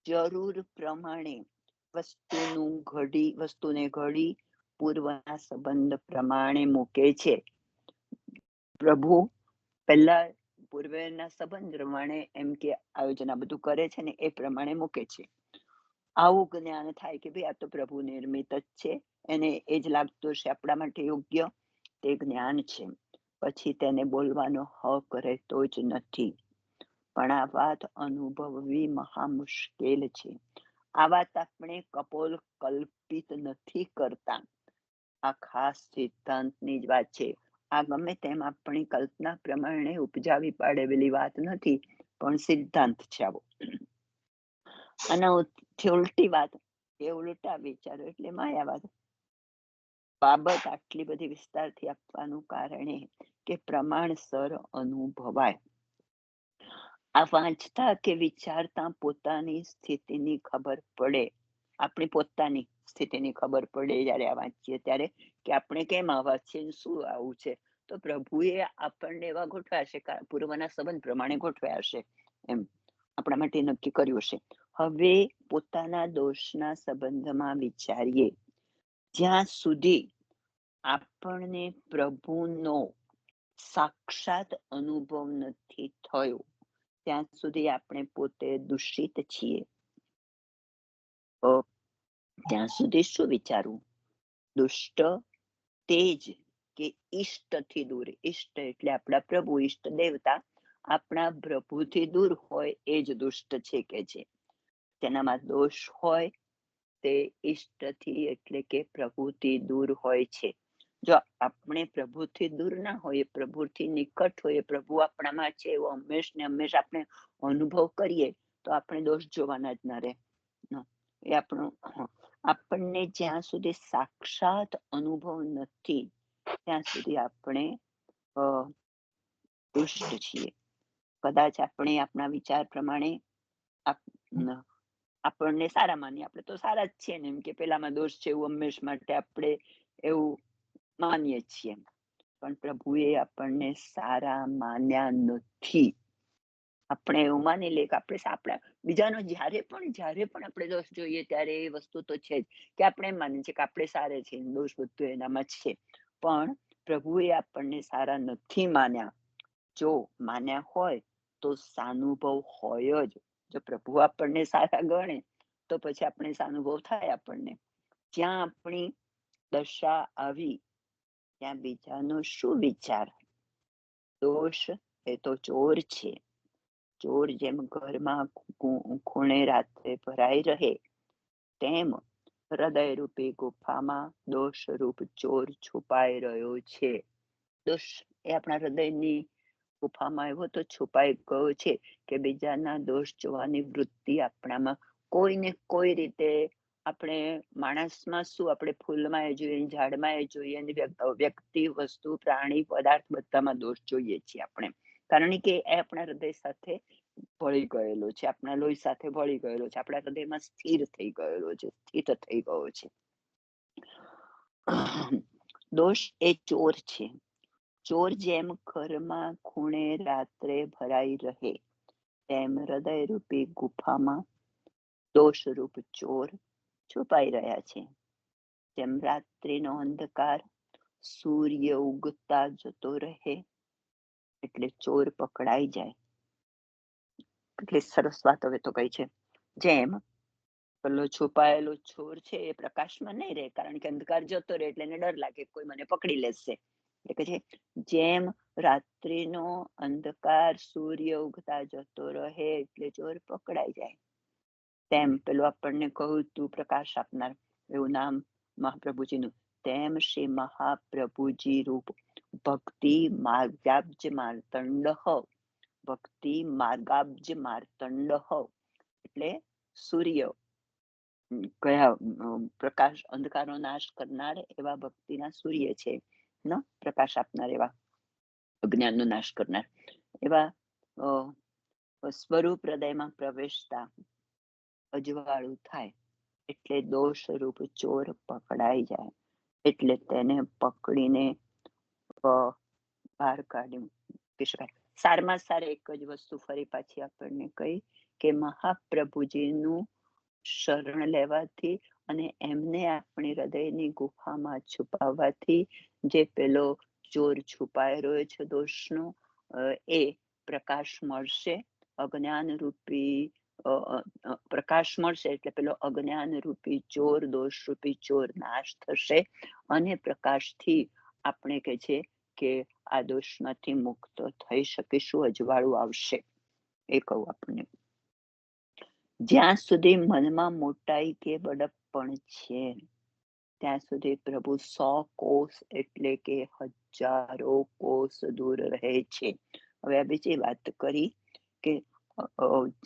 જરૂર પ્રમાણે વસ્તુને ઘડી પૂર્વના સંબંધ પ્રમાણે મૂકે છે. પ્રભુ પહેલા પૂર્વના સંબંધ પ્રમાણે એમ કે આયોજન બધું કરે છે ને એ પ્રમાણે મૂકે છે. આવું જ્ઞાન થાય કે ભાઈ આ તો પ્રભુ નિર્મિત જ છે, એને એ જ લાગતું છે આપણા માટે યોગ્ય, તે જ્ઞાન છે. પછી તેને બોલવાનો હક રહેતો જ નથી. પણ આ વાત અનુભવવી મહા મુશ્કેલ છે. આ વાત આપણે કપોલ કલ્પિત નથી કરતા. આ ખાસ સિદ્ધાંતની જ વાત છે. આ ગમે તેમ આપણી કલ્પના પ્રમાણે ઉપજાવી પાડેલી વાત નથી, પણ સિદ્ધાંત છે આવો. આનાથી ઉલટી વાત એ ઉલટા વિચારો એટલે માયાવાદ. બાબત આટલી બધી વિસ્તારથી આપવાનું કારણ કે પ્રમાણસર અનુભવાય. આ વાંચતા કે વિચારતા પોતાની સ્થિતિની ખબર પડે. આપણી પોતાની સ્થિતિની ખબર પડે જયારે આ વાંચીએ ત્યારે, કે આપણે કેમ આવા છે, શું આવું છે. તો પ્રભુએ આપણને એવા ગોઠવ્યા છે, પૂર્વના સંબંધ પ્રમાણે ગોઠવ્યા હશે, એમ આપણા માટે નક્કી કર્યું છે. હવે પોતાના દોષના સંબંધમાં વિચારીએ. જ્યાં સુધી આપણને પ્રભુનો સાક્ષાત અનુભવ નથી થયો ત્યાં સુધી આપણે પોતે દૂષિત છીએ. ત્યાં સુધી શું વિચારવું? દુષ્ટ તેજ કે ઈષ્ટથી દૂર. ઈષ્ટ એટલે આપણા પ્રભુ, ઈષ્ટ દેવતા આપણા પ્રભુથી દૂર હોય એ જ દુષ્ટ છે કે છે. તેનામાં દોષ હોય તે ઈષ્ટથી એટલે કે પ્રભુથી દૂર હોય છે. જો આપણે પ્રભુથી દૂર ના હોય, પ્રભુથી નિકટ હોય, પ્રભુ આપણામાં છે એવો હંમેશ ને હંમેશ આપણે અનુભવ કરીએ તો આપણે દોષ જોવાના જ ના રહે. એ આપણને જ્યાં સુધી સાક્ષાત અનુભવ નથી ત્યાં સુધી આપણે દુષ્ટ છીએ. કદાચ આપણે આપણા વિચાર પ્રમાણે આપણને સારા માનીએ, આપણે તો સારા જ છીએ ને, એમ કે પેલામાં દોષ છે એવું હંમેશ માટે આપણે એવું માનીએ છીએ. પણ પ્રભુએ આપણને સારા માન્યા નથી. આપણે એવું માની લે કે આપણે બીજાનો જ્યારે પણ આપણે દોષ જોઈએ ત્યારે એ વસ્તુ તો છે જ કે આપણે એમ માનીએ છીએ કે આપણે સારા છીએ, દોષ બધું એનામાં જ છે. પણ પ્રભુએ આપણને સારા નથી માન્યા. જો માન્યા હોય તો સાનુભવ હોય જ. જો પ્રભુ આપણને સારા ગણે તો પછી આપણે સાનુભવ થાય આપણને. જ્યાં આપણી દશા આવી ત્યાં બીજાનો શું વિચાર? દોષ એ તો ચોર છે. ચોર જેમ ઘરમાં ખૂણે રાત્રે ભરાઈ રહે તેમ હૃદય રૂપી ગુફામાં દોષ રૂપ ચોર છુપાઈ રહ્યો છે. દોષ એ આપણા હૃદયની ગુફામાં એવો તો છુપાઈ ગયો છે કે બીજાના દોષ જોવાની વૃત્તિ આપણામાં કોઈને કોઈ રીતે, આપણે માણસમાં શું, આપણે ફૂલમાં એ જોઈએ, ઝાડમાં એ જોઈએ, વ્યક્તિ, વસ્તુ, પ્રાણી, પદાર્થ બધામાં દોષ જોઈએ છીએ આપણે. કારણ કે એ આપણા હૃદય સાથે ભળી ગયેલો છે, આપણા લોહી સાથે ભળી ગયેલો છે, આપણા હૃદયમાં સ્થિર થઈ ગયેલો છે, સ્થિત થઈ ગયો છે. દોષ એ ચોર છે. ચોર જેમ ઘરમાં ખૂણે રાત્રે ભરાઈ રહે તેમ હૃદય રૂપી ગુફામાં દોષ રૂપ ચોર છુપાઈ રહ્યા છે. જેમ રાત્રિનો અંધકાર સૂર્ય ઉગતા જતો રહે એટલે ચોર પકડાઈ જાય. કેટલી સરસ વાત હવે તો કઈ છે. જેમ પેલો છુપાયેલો ચોર છે એ પ્રકાશમાં નહીં રહે, કારણ કે અંધકાર જતો રહે એટલે એને ડર લાગે કોઈ મને પકડી લેશે. એટલે કે છે જેમ રાત્રિનો અંધકાર સૂર્ય ઉગતા જતો રહે એટલે ચોર પકડાઈ જાય, તેમ પેલું આપણને કહું તું પ્રકાશ આપનાર એવું નામ મહાપ્રભુજીનું, તેમ શ્રી મહાપ્રભુજી રૂપ ભક્તિ માર્ગાબ્જ માર્તંડ, ભક્તિ માર્ગાબ્જ માર્તંડ એટલે સૂર્ય કયા પ્રકાશ અંધકારનો નાશ કરનાર એવા ભક્તિના સૂર્ય છે, ન પ્રકાશ આપનાર એવા અજ્ઞાનનો નાશ કરનાર એવા સ્વરૂપ હૃદયમાં પ્રવેશતા અજવાળું થાય એટલે દોષ રૂપ ચોર પકડાઈ જાય, એટલે તેને પકડીને બહાર કાઢી મૂકી શકાય. સારમાં સાર એક જ વસ્તુ ફરી પાછી આપણને કહી કે મહાપ્રભુજીનું શરણ લેવાથી અને એમને આપણી હૃદયની ગુફામાં છુપાવવાથી જે પેલો ચોર છુપાઈ રહ્યો છે દોષનો એ પ્રકાશ મળશે. અજ્ઞાન રૂપી પ્રકાશ મળશે એટલે પેલો અજ્ઞાન રૂપી ચોર, દોષ રૂપી ચોર નાશ થશે અને પ્રકાશથી આપણે કે છે કે આ દોષમાંથી મુક્ત થઈ શકીશું, અજવાળું આવશે. એ કહું આપણને. જ્યાં સુધી મનમાં મોટાઈ કે બડપણ છે ત્યાં સુધી પ્રભુ 100 કોસ એટલે કે હજારો કોસ દૂર રહે છે. હવે આ બીજી વાત કરી કે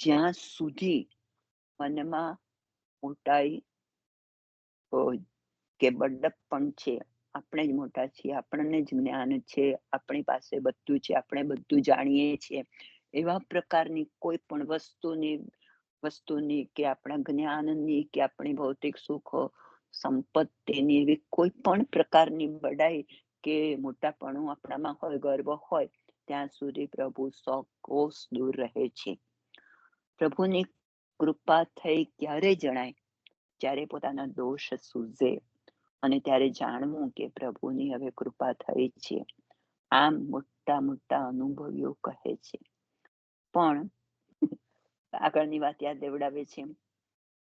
જ્યાં સુધી મનમાં મોટાઈ કે બડપણ છે, આપણે જ મોટા છીએ, આપણને જ જ્ઞાન છે, આપણી પાસે બધું છે, આપણે બધું જાણીએ છીએ, એવા પ્રકારની કોઈ પણ વસ્તુની કે આપણા જ્ઞાનની કે આપણી ભૌતિક સુખો સંપત્તિની એવી કોઈ પણ પ્રકારની બડાઈ કે મોટાપણું આપણામાં હોય, ગર્વ હોય, ત્યાં સુધી પ્રભુ 100 કોસ દૂર રહે છે. પ્રભુની કૃપા થઈ ક્યારે જણાય? જ્યારે પોતાના દોષ સૂઝે અને ત્યારે જાણવું કે પ્રભુની હવે કૃપા થઈ છે. આમ મોટા મોટા અનુભવીઓ કહે છે. પણ આગળની વાત યાદ દેવડાવે છે,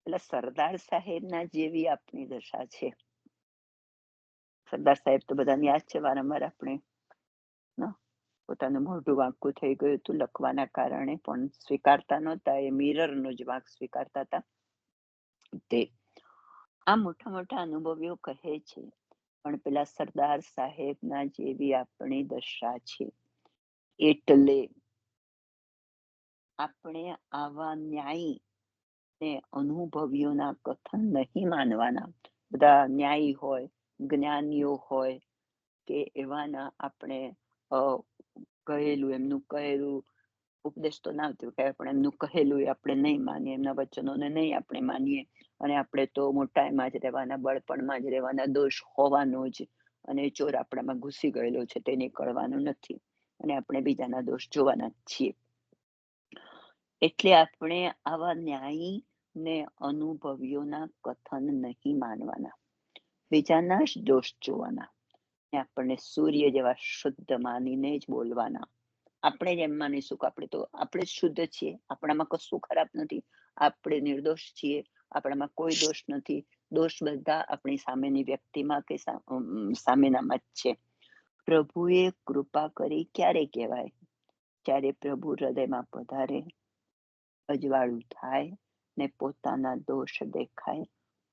એટલે સરદાર સાહેબના જેવી આપણી દશા છે. સરદાર સાહેબ તો બધાને યાદ છે, વારંવાર આપણે પોતાનું મોઢું વાંકું થઈ ગયું હતું લખવાના કારણે, પણ સ્વીકારતા નહોતા, એ મિરરનો જ વાંક સ્વીકારતા હતા. તે આ મોટા મોટા અનુભવીઓ કહે છે, પણ પેલા સરદાર સાહેબના જેવી આપણી દશા છે. એટલે આપણે આવા ન્યાયી ને અનુભવીઓના કથન નહીં માનવાના. બધા ન્યાયી હોય, જ્ઞાનીઓ હોય કે એવાના આપણે કહેલું એમનું કહેલું ઉપદેશ તો ના થયું કે આપણે એમનું કહેલું એ આપણે નહીં માનીએ, એમના વચનોને નહીં આપણે માનીએ, અને આપણે તો મોટાઈમાં જ રહેવાના, બળપણમાં જ રહેવાના, દોષ હોવાનો જ, અને ચોર આપણામાં ઘૂસી ગયેલો છે તે નીકળવાનું નથી, અને આપણે બીજાના દોષ જોવાના જ છીએ. એટલે આપણે આવા ન્યાયી ને અનુભવીઓના કથન નહીં માનવાના, બીજાના જ દોષ જોવાના, આપણને સૂર્ય જેવા શુદ્ધ માનીને જ બોલવાના. આપણે જ એમ માનીશું કે આપણે જ શુદ્ધ છીએ, આપણામાં કશું ખરાબ નથી, આપણે નિર્દોષ છીએ, આપણામાં કોઈ દોષ નથી, દોષ બધા આપણી સામેની વ્યક્તિમાં કે સામેનામાં જ છે. પ્રભુએ કૃપા કરી ક્યારે કહેવાય? જ્યારે પ્રભુ હૃદયમાં પધારે, અજવાળું થાય ને પોતાના દોષ દેખાય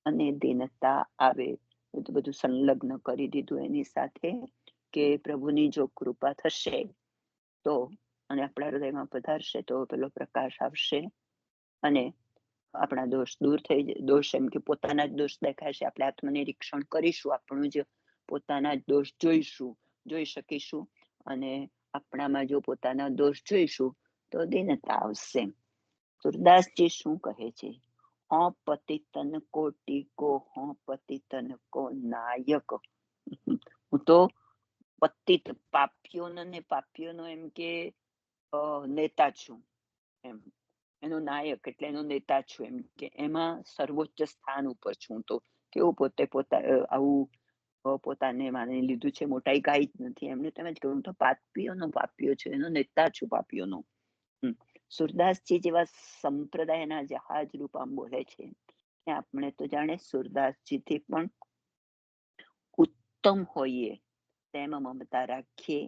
અને દીનતા આવે. તો બધું સંલગ્ન કરી દીધું એની સાથે કે પ્રભુની જો કૃપા થશે તો, અને આપણા હૃદયમાં પધારશે તો પેલો પ્રકાશ આવશે અને આપણા દોષ દૂર થઈ જાય. દોષ એમ કે પોતાના જ દોષ દેખાશે, આપણે આત્મનિરીક્ષણ કરીશું, આપણું જ પોતાના જ દોષ જોઈ શકીશું, અને આપણામાં જો પોતાના દોષ જોઈશું તો દીનતા આવશે. સુરદાસજી શું કહે છે? હોં પતિતન કો ટીકો, હોં પતિતન કો નાયક. હું તો પતિત પાપીઓનો ને પાપીઓનો એમ કે નેતા છું, એમ એનો નાયક એટલે એનો નેતા છું, એમ કે એમાં સર્વોચ્ચ સ્થાન ઉપર છું. તો કેવું પોતે આવું પોતાને માની લીધું છે, મોટાઈ ગાઈ જ નથી. એમને તેમ જ કહ્યું તો પાપીઓનો પાપીઓ છે, એનો નેતા છું પાપીઓનો. સુરદાસજી જેવા સંપ્રદાયના જહાજ રૂપ આમ બોલે છે. આપણે તો જાણે સુરદાસજીથી પણ ઉત્તમ હોઈએ તેમ મમતા રાખીએ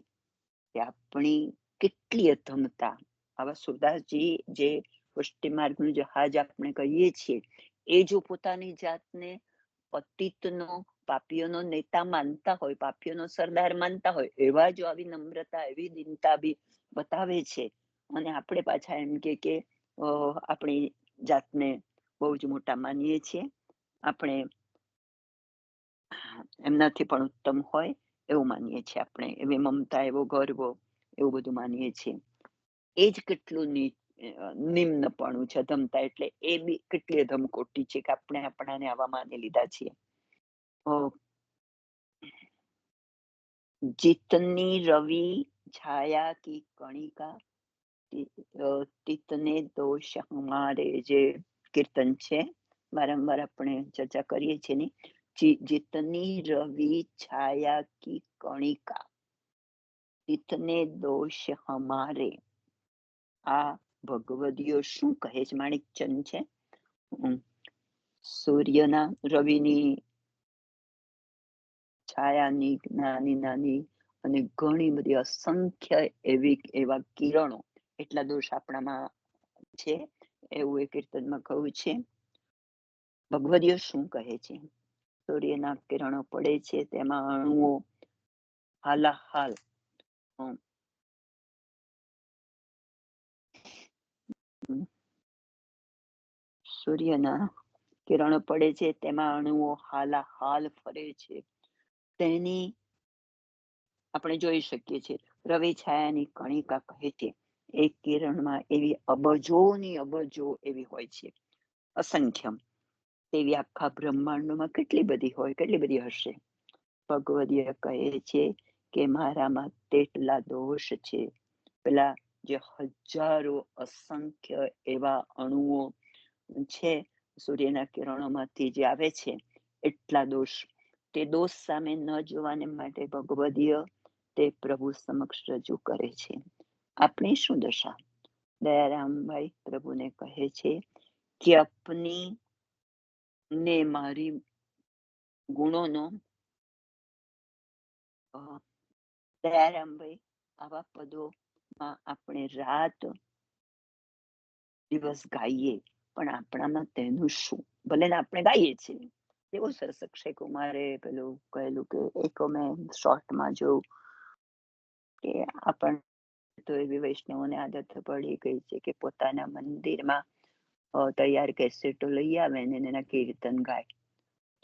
કે આપણી કેટલી અધમતા. આવા સુરદાસજી જે પુષ્ટિ માર્ગનું જહાજ આપણે કહીએ છીએ, એ જો પોતાની જાતને પતિતનો પાપીઓનો નેતા માનતા હોય, પાપીઓનો સરદાર માનતા હોય, એવા જો આવી નમ્રતા, એવી દીનતા બી બતાવે છે, અને આપણે પાછા એમ કે આપણી જાતને બહુ જ મોટા માનીએ છીએ, આપણે એમનાથી પણ ઉત્તમ હોય એવું માનીએ છીએ, આપણે એવી મમતા, એવો ગર્વ, એવું બધું માનીએ છીએ. એ જ કેટલું નિમ્નપણું છે. અધમતા એટલે એ બી કેટલી અધમકોટી છે કે આપણે આપણાને આવા માની લીધા છીએ. જીતની રવિ છાયા કી કણિકા તિતને દોષ હમારે, જે કીર્તન છે, વારંવાર આપણે ચર્ચા કરીએ છીએ ને. જીતની રવિ છાયા કી કણિકા તિતને દોષ હમારે. આ ભગવદીઓ શું કહે છે? માણિકચંદ છે. સૂર્યના, રવિની છાયાની નાની નાની અને ઘણી બધી અસંખ્ય એવા કિરણો, એટલા દોષ આપણામાં છે, એવું એ કીર્તનમાં કહ્યું છે. ભગવદીઓ શું કહે છે? સૂર્યના કિરણો પડે છે, તેમાં અણુઓ હાલાહાલ સૂર્યના કિરણો પડે છે, તેમાં અણુઓ હાલાહાલ ફરે છે. તેની આપણે જોઈ શકીએ છીએ. રવિ છાયાની કણિકા કહે છે, એક કિરણમાં એવી અબજોની અબજો એવી હોય છે, અસંખ્ય. તેવી આખા બ્રહ્માંડમાં કેટલી બધી હોય, કેટલી બધી હશે. ભગવદીય કહે છે કે મારામાં તેટલા દોષ છે. પેલા જે હજારો અસંખ્ય એવા અણુઓ છે સૂર્યના કિરણોમાંથી જે આવે છે, એટલા દોષ. તે દોષ સામે ન જોવાને માટે ભગવદીય તે પ્રભુ સમક્ષ રજૂ કરે છે. આપણી શું દશા? દયારામભાઈ પ્રભુને કહે છે કે અપની ને મારી ગુણોનો, દયારામભાઈ આવા પદોમાં આપણે રાત દિવસ ગાઈએ, પણ આપણામાં તેનું શું? ભલે ને આપણે ગાઈએ છીએ. એવું સરસ અક્ષય કુમારે પેલું કહેલું કે એક મેં શોર્ટમાં જોયું કે આપણને તો એવી વૈષ્ણવોને આદત પડી ગઈ છે કે પોતાના મંદિરમાં તૈયાર કેસેટો લઈ આવે ને એના કીર્તન ગાય.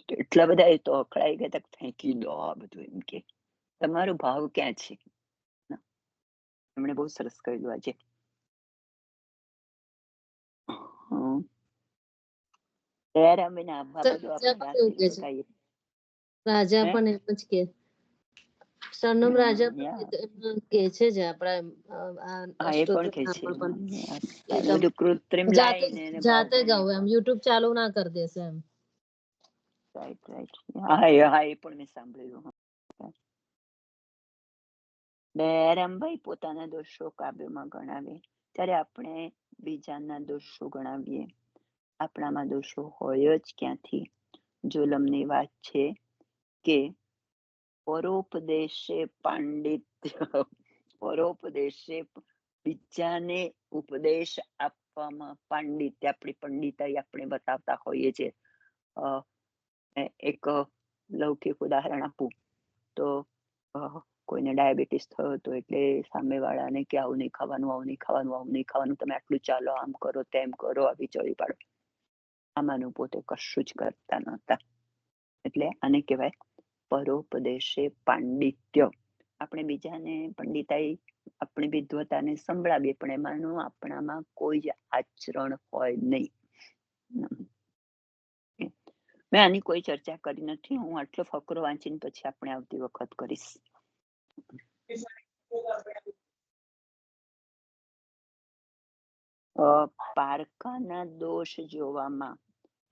એટલા બધા એ તો અકળાઈ ગયા તક ફેંકી દો આ બધું, એમ કે તમારો ભાવ ક્યાં છે? એમણે બહુ સરસ કહ્યું આજે. રાજા પણ એમ જ કે સરનમ રાજા પણ કે છે જ આપણા જાતે ગાવું એમ, યુટ્યુબ ચાલુ ના કરી દેશે એમ. Right right. હા એ પણ મેં સાંભળેલું. દયારામભાઈ પોતાના દોષો કાવ્યમાં ગણાવે ત્યારે આપણે બીજાના દોષો ગણાવીએ. આપણામાં દોષો હોય જ ક્યાંથી? જોલમની વાત છે કે પરોપદેશે પાંડિત્ય, પરોપદેશે બીજાને ઉપદેશ આપવામાં પાંડિત્ય, આપણી પંડિતાઈ આપણે બતાવતા હોઈએ છીએ. એક લૌકિક ઉદાહરણ આપું તો કોઈને ડાયાબિટીસ થયો હતો, એટલે સામેવાળાને કે આવું નહીં ખાવાનું, આવું નહીં ખાવાનું, આવું નહીં ખાવાનું, તમે આટલું ચાલો, આમ કરો, તેમ કરો, આવી ચડી પાડો. આમાંનું પોતે કશું જ કરતા નહોતા. એટલે આને કહેવાય પરોપદેશે પાંડિત્ય. આપણે બીજાને પંડિતાઈ, આપણી વિદ્વતાને સંભળાવીએ, પણ એમાંનું આપણામાં કોઈ જ આચરણ હોય નહીં. મેં આની કોઈ ચર્ચા કરી નથી. હું આટલો ફકરો વાંચીને પછી આપણે આવતી વખત કરીશ. પારકાના દોષ જોવામાં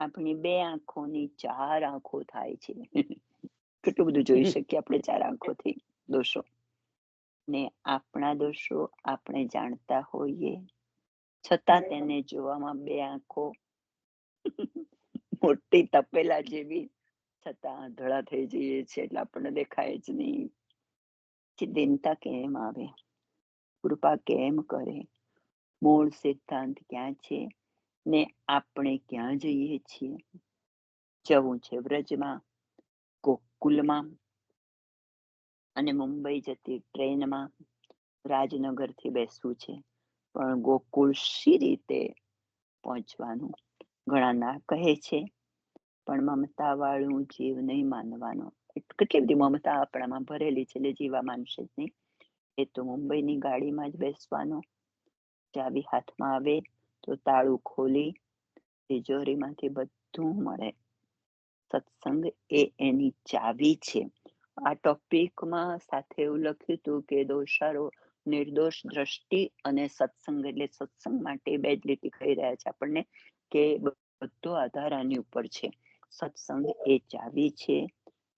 આપણી 2 આંખોની 4 આંખો થાય છે. કેટલું બધું જોઈ શકીએ આપણે 4 આંખોથી દોષો. ને આપણા દોષો આપણે જાણતા હોઈએ છતાં તેને જોવામાં 2 આંખો મોટી તપેલા જેવી છતાં આંધળા થઈ જઈએ છીએ એટલે આપણને દેખાય જ નહીં. ચિંતા કેમ આવે, કૃપા કેમ કરે, મૂળ સિદ્ધાંત ક્યાં છે ને આપણે ક્યાં જઈએ છીએ? જવું છે વ્રજમાં, ગોકુલમાં, અને મુંબઈ જતી ટ્રેનમાં રાજનગરથી બેસવું છે. પણ ગોકુળ શી રીતે પહોંચવાનું? ઘણા ના કહે છે, પણ મમતા વાળું જીવ નહીં માનવાનો. કેટલી બધી મમતા આપણામાં ભરેલી છે એટલે જીવા માનશે જ નહીં. એ તો મુંબઈની ગાડીમાં જ બેસવાનો, ચાવી હાથમાં આવે તો તાળું ખોલી તિજોરીમાંથી બધું મળે. સત્સંગ એ એની ચાવી છે. આ ટોપિકમાં સાથે એવું લખ્યું હતું કે દોષારો નિર્દોષ દ્રષ્ટિ અને સત્સંગ, એટલે સત્સંગ માટે 2 જ લીટી કહી રહ્યા છે આપણને કે બધો આધાર આની ઉપર છે. સત્સંગ એ ચાવી છે.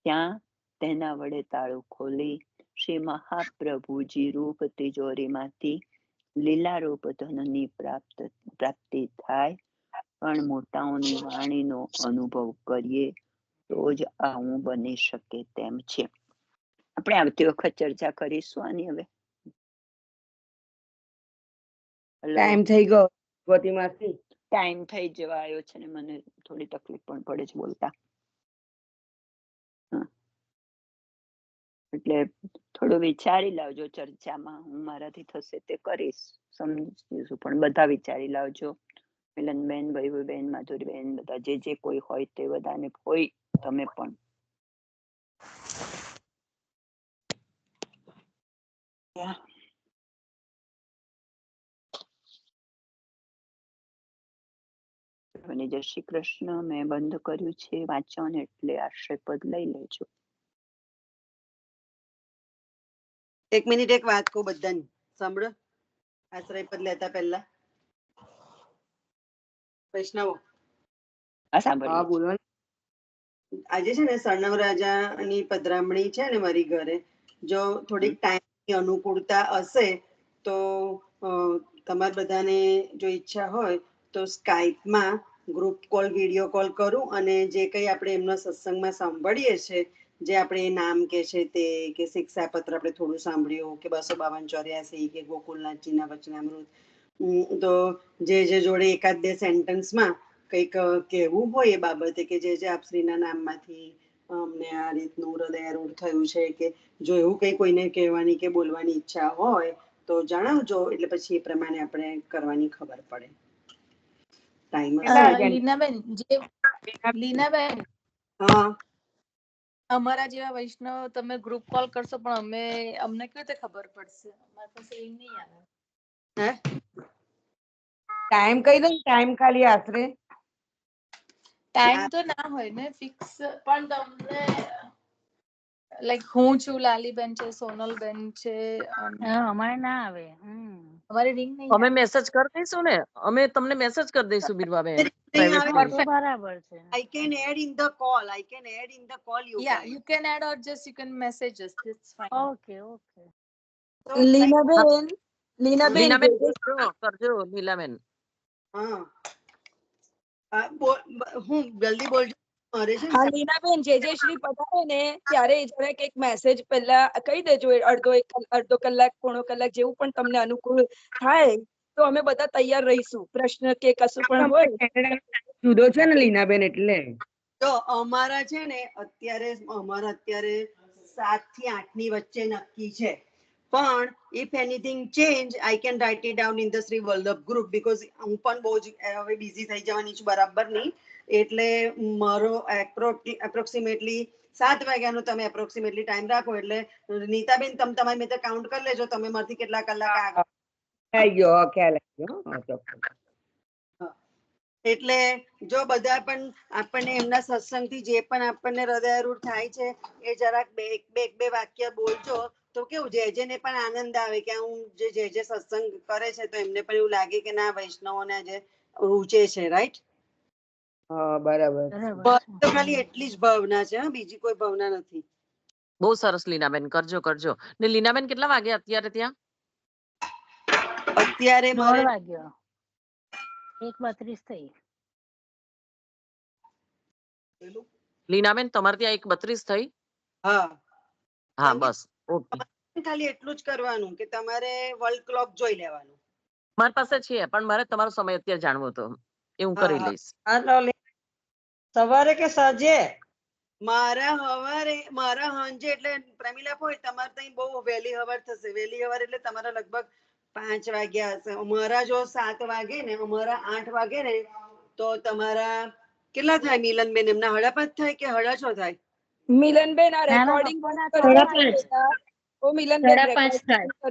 ત્યાં તેના વડે તાળું ખોલી શ્રી મહાપ્રભુજી રૂપ તિજોરીમાંથી લીલા રૂપ ધનની પ્રાપ્તિ થાય. પણ મોટાઓની વાણીનો અનુભવ કરીએ તો જ આવું બની શકે તેમ છે. આપણે આવતી વખત ચર્ચા કરીશું આની. હવે ટાઈમ થઈ ગયો ભગવતી માસી. ટાઈમ થઈ જવા આવ્યો છે ને મને થોડી તકલીફ પણ પડે છે બોલતા. એટલે થોડું વિચારી લાવજો ચર્ચામાં. હું મારાથી થશે તે કરીશ, સમજીશું, પણ બધા વિચારી લાવજો. મિલનબેન, વૈભવબેન, માધુરીબેન, બધા જે કોઈ હોય તે બધાને હોય, તમે પણ. જય શ્રી કૃષ્ણ. મેં બંધ કર્યું છે વાંચન, એટલે આશ્રયપદ લઈ લેજો. 1 મિનિટ એક વાત કહું બધાને, સાંભળો. આશ્રયપદ લેતા પહેલા વૈષ્ણવો, હા બોલો. આજે છે ને સર્ણવ રાજાની પધરામણી છે ને મારી ઘરે. જો થોડીક ટાઈમની અનુકૂળતા હશે તો તમારે બધાને જો ઈચ્છા હોય તો સ્કાઈપમાં ગ્રુપ કોલ, વિડીયો કોલ કરું અને જે કંઈ આપણે એમના સત્સંગમાં સાંભળીએ છીએ, જે આપણે નામ કે છે તે, કે શિક્ષાપત્ર આપણે થોડું સાંભળ્યું, કે 252-84 કે ગોકુલનાથજીના વચનામૃત, તો જે જોડે 1-2 સેન્ટેન્સમાં કંઈક કહેવું હોય એ બાબતે, કે જે આપશ્રીના નામમાંથી અમને આ રીતનું હૃદયારૂઢ થયું છે, કે જો એવું કંઈ કોઈને કહેવાની કે બોલવાની ઈચ્છા હોય તો જણાવજો, એટલે પછી એ પ્રમાણે આપણે કરવાની ખબર પડે. લીનાબેન, હા, અમારા જેવા વૈષ્ણવ તમે ગ્રુપ કોલ કરશો, પણ અમને કેવી રીતે ખબર પડશે? અમારી પાસે એ નહીં આવે. ટાઈમ કહી દો, ટાઈમ ખાલી આશરે. ટાઈમ તો ના હોય ને ફિક્સ, પણ તમને લાઈક હું છું, લાલીબેન છે, સોનલબેન છે, અમારે ના આવે. અમારી રિંગ નહીં. અમે મેસેજ કરી દઈશું ને, અમે તમને મેસેજ કરી દઈશું બિરવાબેન. બરાબર છે. I can add in the call. I can add in the call. You can add or just you can message us. It's fine. Okay. So, લીનાબેન કરજો લીલાબેન. હા, હું જલ્દી બોલજો. હા લીનાબેન, જે શ્રી પધારે ને ત્યારે જરાક એક મેસેજ પહેલા કહી દેજો, અડધો કલાક, પોણો કલાક જેવું પણ તમને અનુકૂળ થાય તો અમે બધા તૈયાર રહીશું. પ્રશ્ન કે કશું પણ હોય. જુદો છે ને લીનાબેન, એટલે તો અમારા છે ને અત્યારે 7 થી 8 ની વચ્ચે નક્કી છે, પણ if anything change I can write it down in the Sri Vallabh group, because હું પણ બહુ જ હવે બિઝી થઈ જવાની છું બરાબર નહીં, એટલે મારો એપ્રોક્સિમેટલી 7 વાગ્યાનો તમે એપ્રોક્સિમેટલી ટાઈમ રાખો, એટલે નીતાબેન તમે તમારી મેં કાઉન્ટ કરી લેજો તમે મારથી કેટલા કલાક આગળ. એટલે જો બધા પણ આપણને એમના સત્સંગથી જે પણ આપણને હૃદયારૂઢ થાય છે એ જરાક બે વાક્ય બોલજો તો કેવું જે પણ આનંદ આવે કે હું જે સત્સંગ કરે છે તો એમને પણ એવું લાગે કે ના વૈષ્ણવોને જે રૂચે છે, રાઈટ? હા બરાબર. બરાબર છે. તો ખાલી એટલી જ ભાવના છે, હા, બીજી કોઈ ભાવના નથી. બહુ સરસ લીનાબેન, કરજો કરજો. ને લીનાબેન કેટલા વાગે અત્યારે ત્યાં? અત્યારે 1:30 મારે વાગ્યો. 1:32 થઈ. લીનાબેન તમારે ત્યાં 1:32 થઈ? હા, હા બસ, ઓકે. ખાલી એટલું જ કરવાનું કે તમારે વર્લ્ડ ક્લોક જોઈ લેવાનું. મારી પાસે છે, પણ મારે તમારો સમય અત્યારે જાણવો હતો, એ હું કરી લઈશ. સવારે કે સાંજે? મારા હાંજે એટલે પ્રેમીલા હોય તમારે ત્યાં બહુ વહેલી હવાર થશે. વહેલી હવાર એટલે તમારા લગભગ 5 વાગ્યા હશે. અમારા જો 7 વાગે ને, અમારા 8 વાગે ને, તો તમારા કેટલા થાય મિલનબેન? એમના 5:30 થાય કે 6:30 થાય? મિલનબેન આ નાના રેકોર્ડિંગ પપ્પાના કરતા તો હતા. ઓ મિલનબેન 5:30 થાય. recording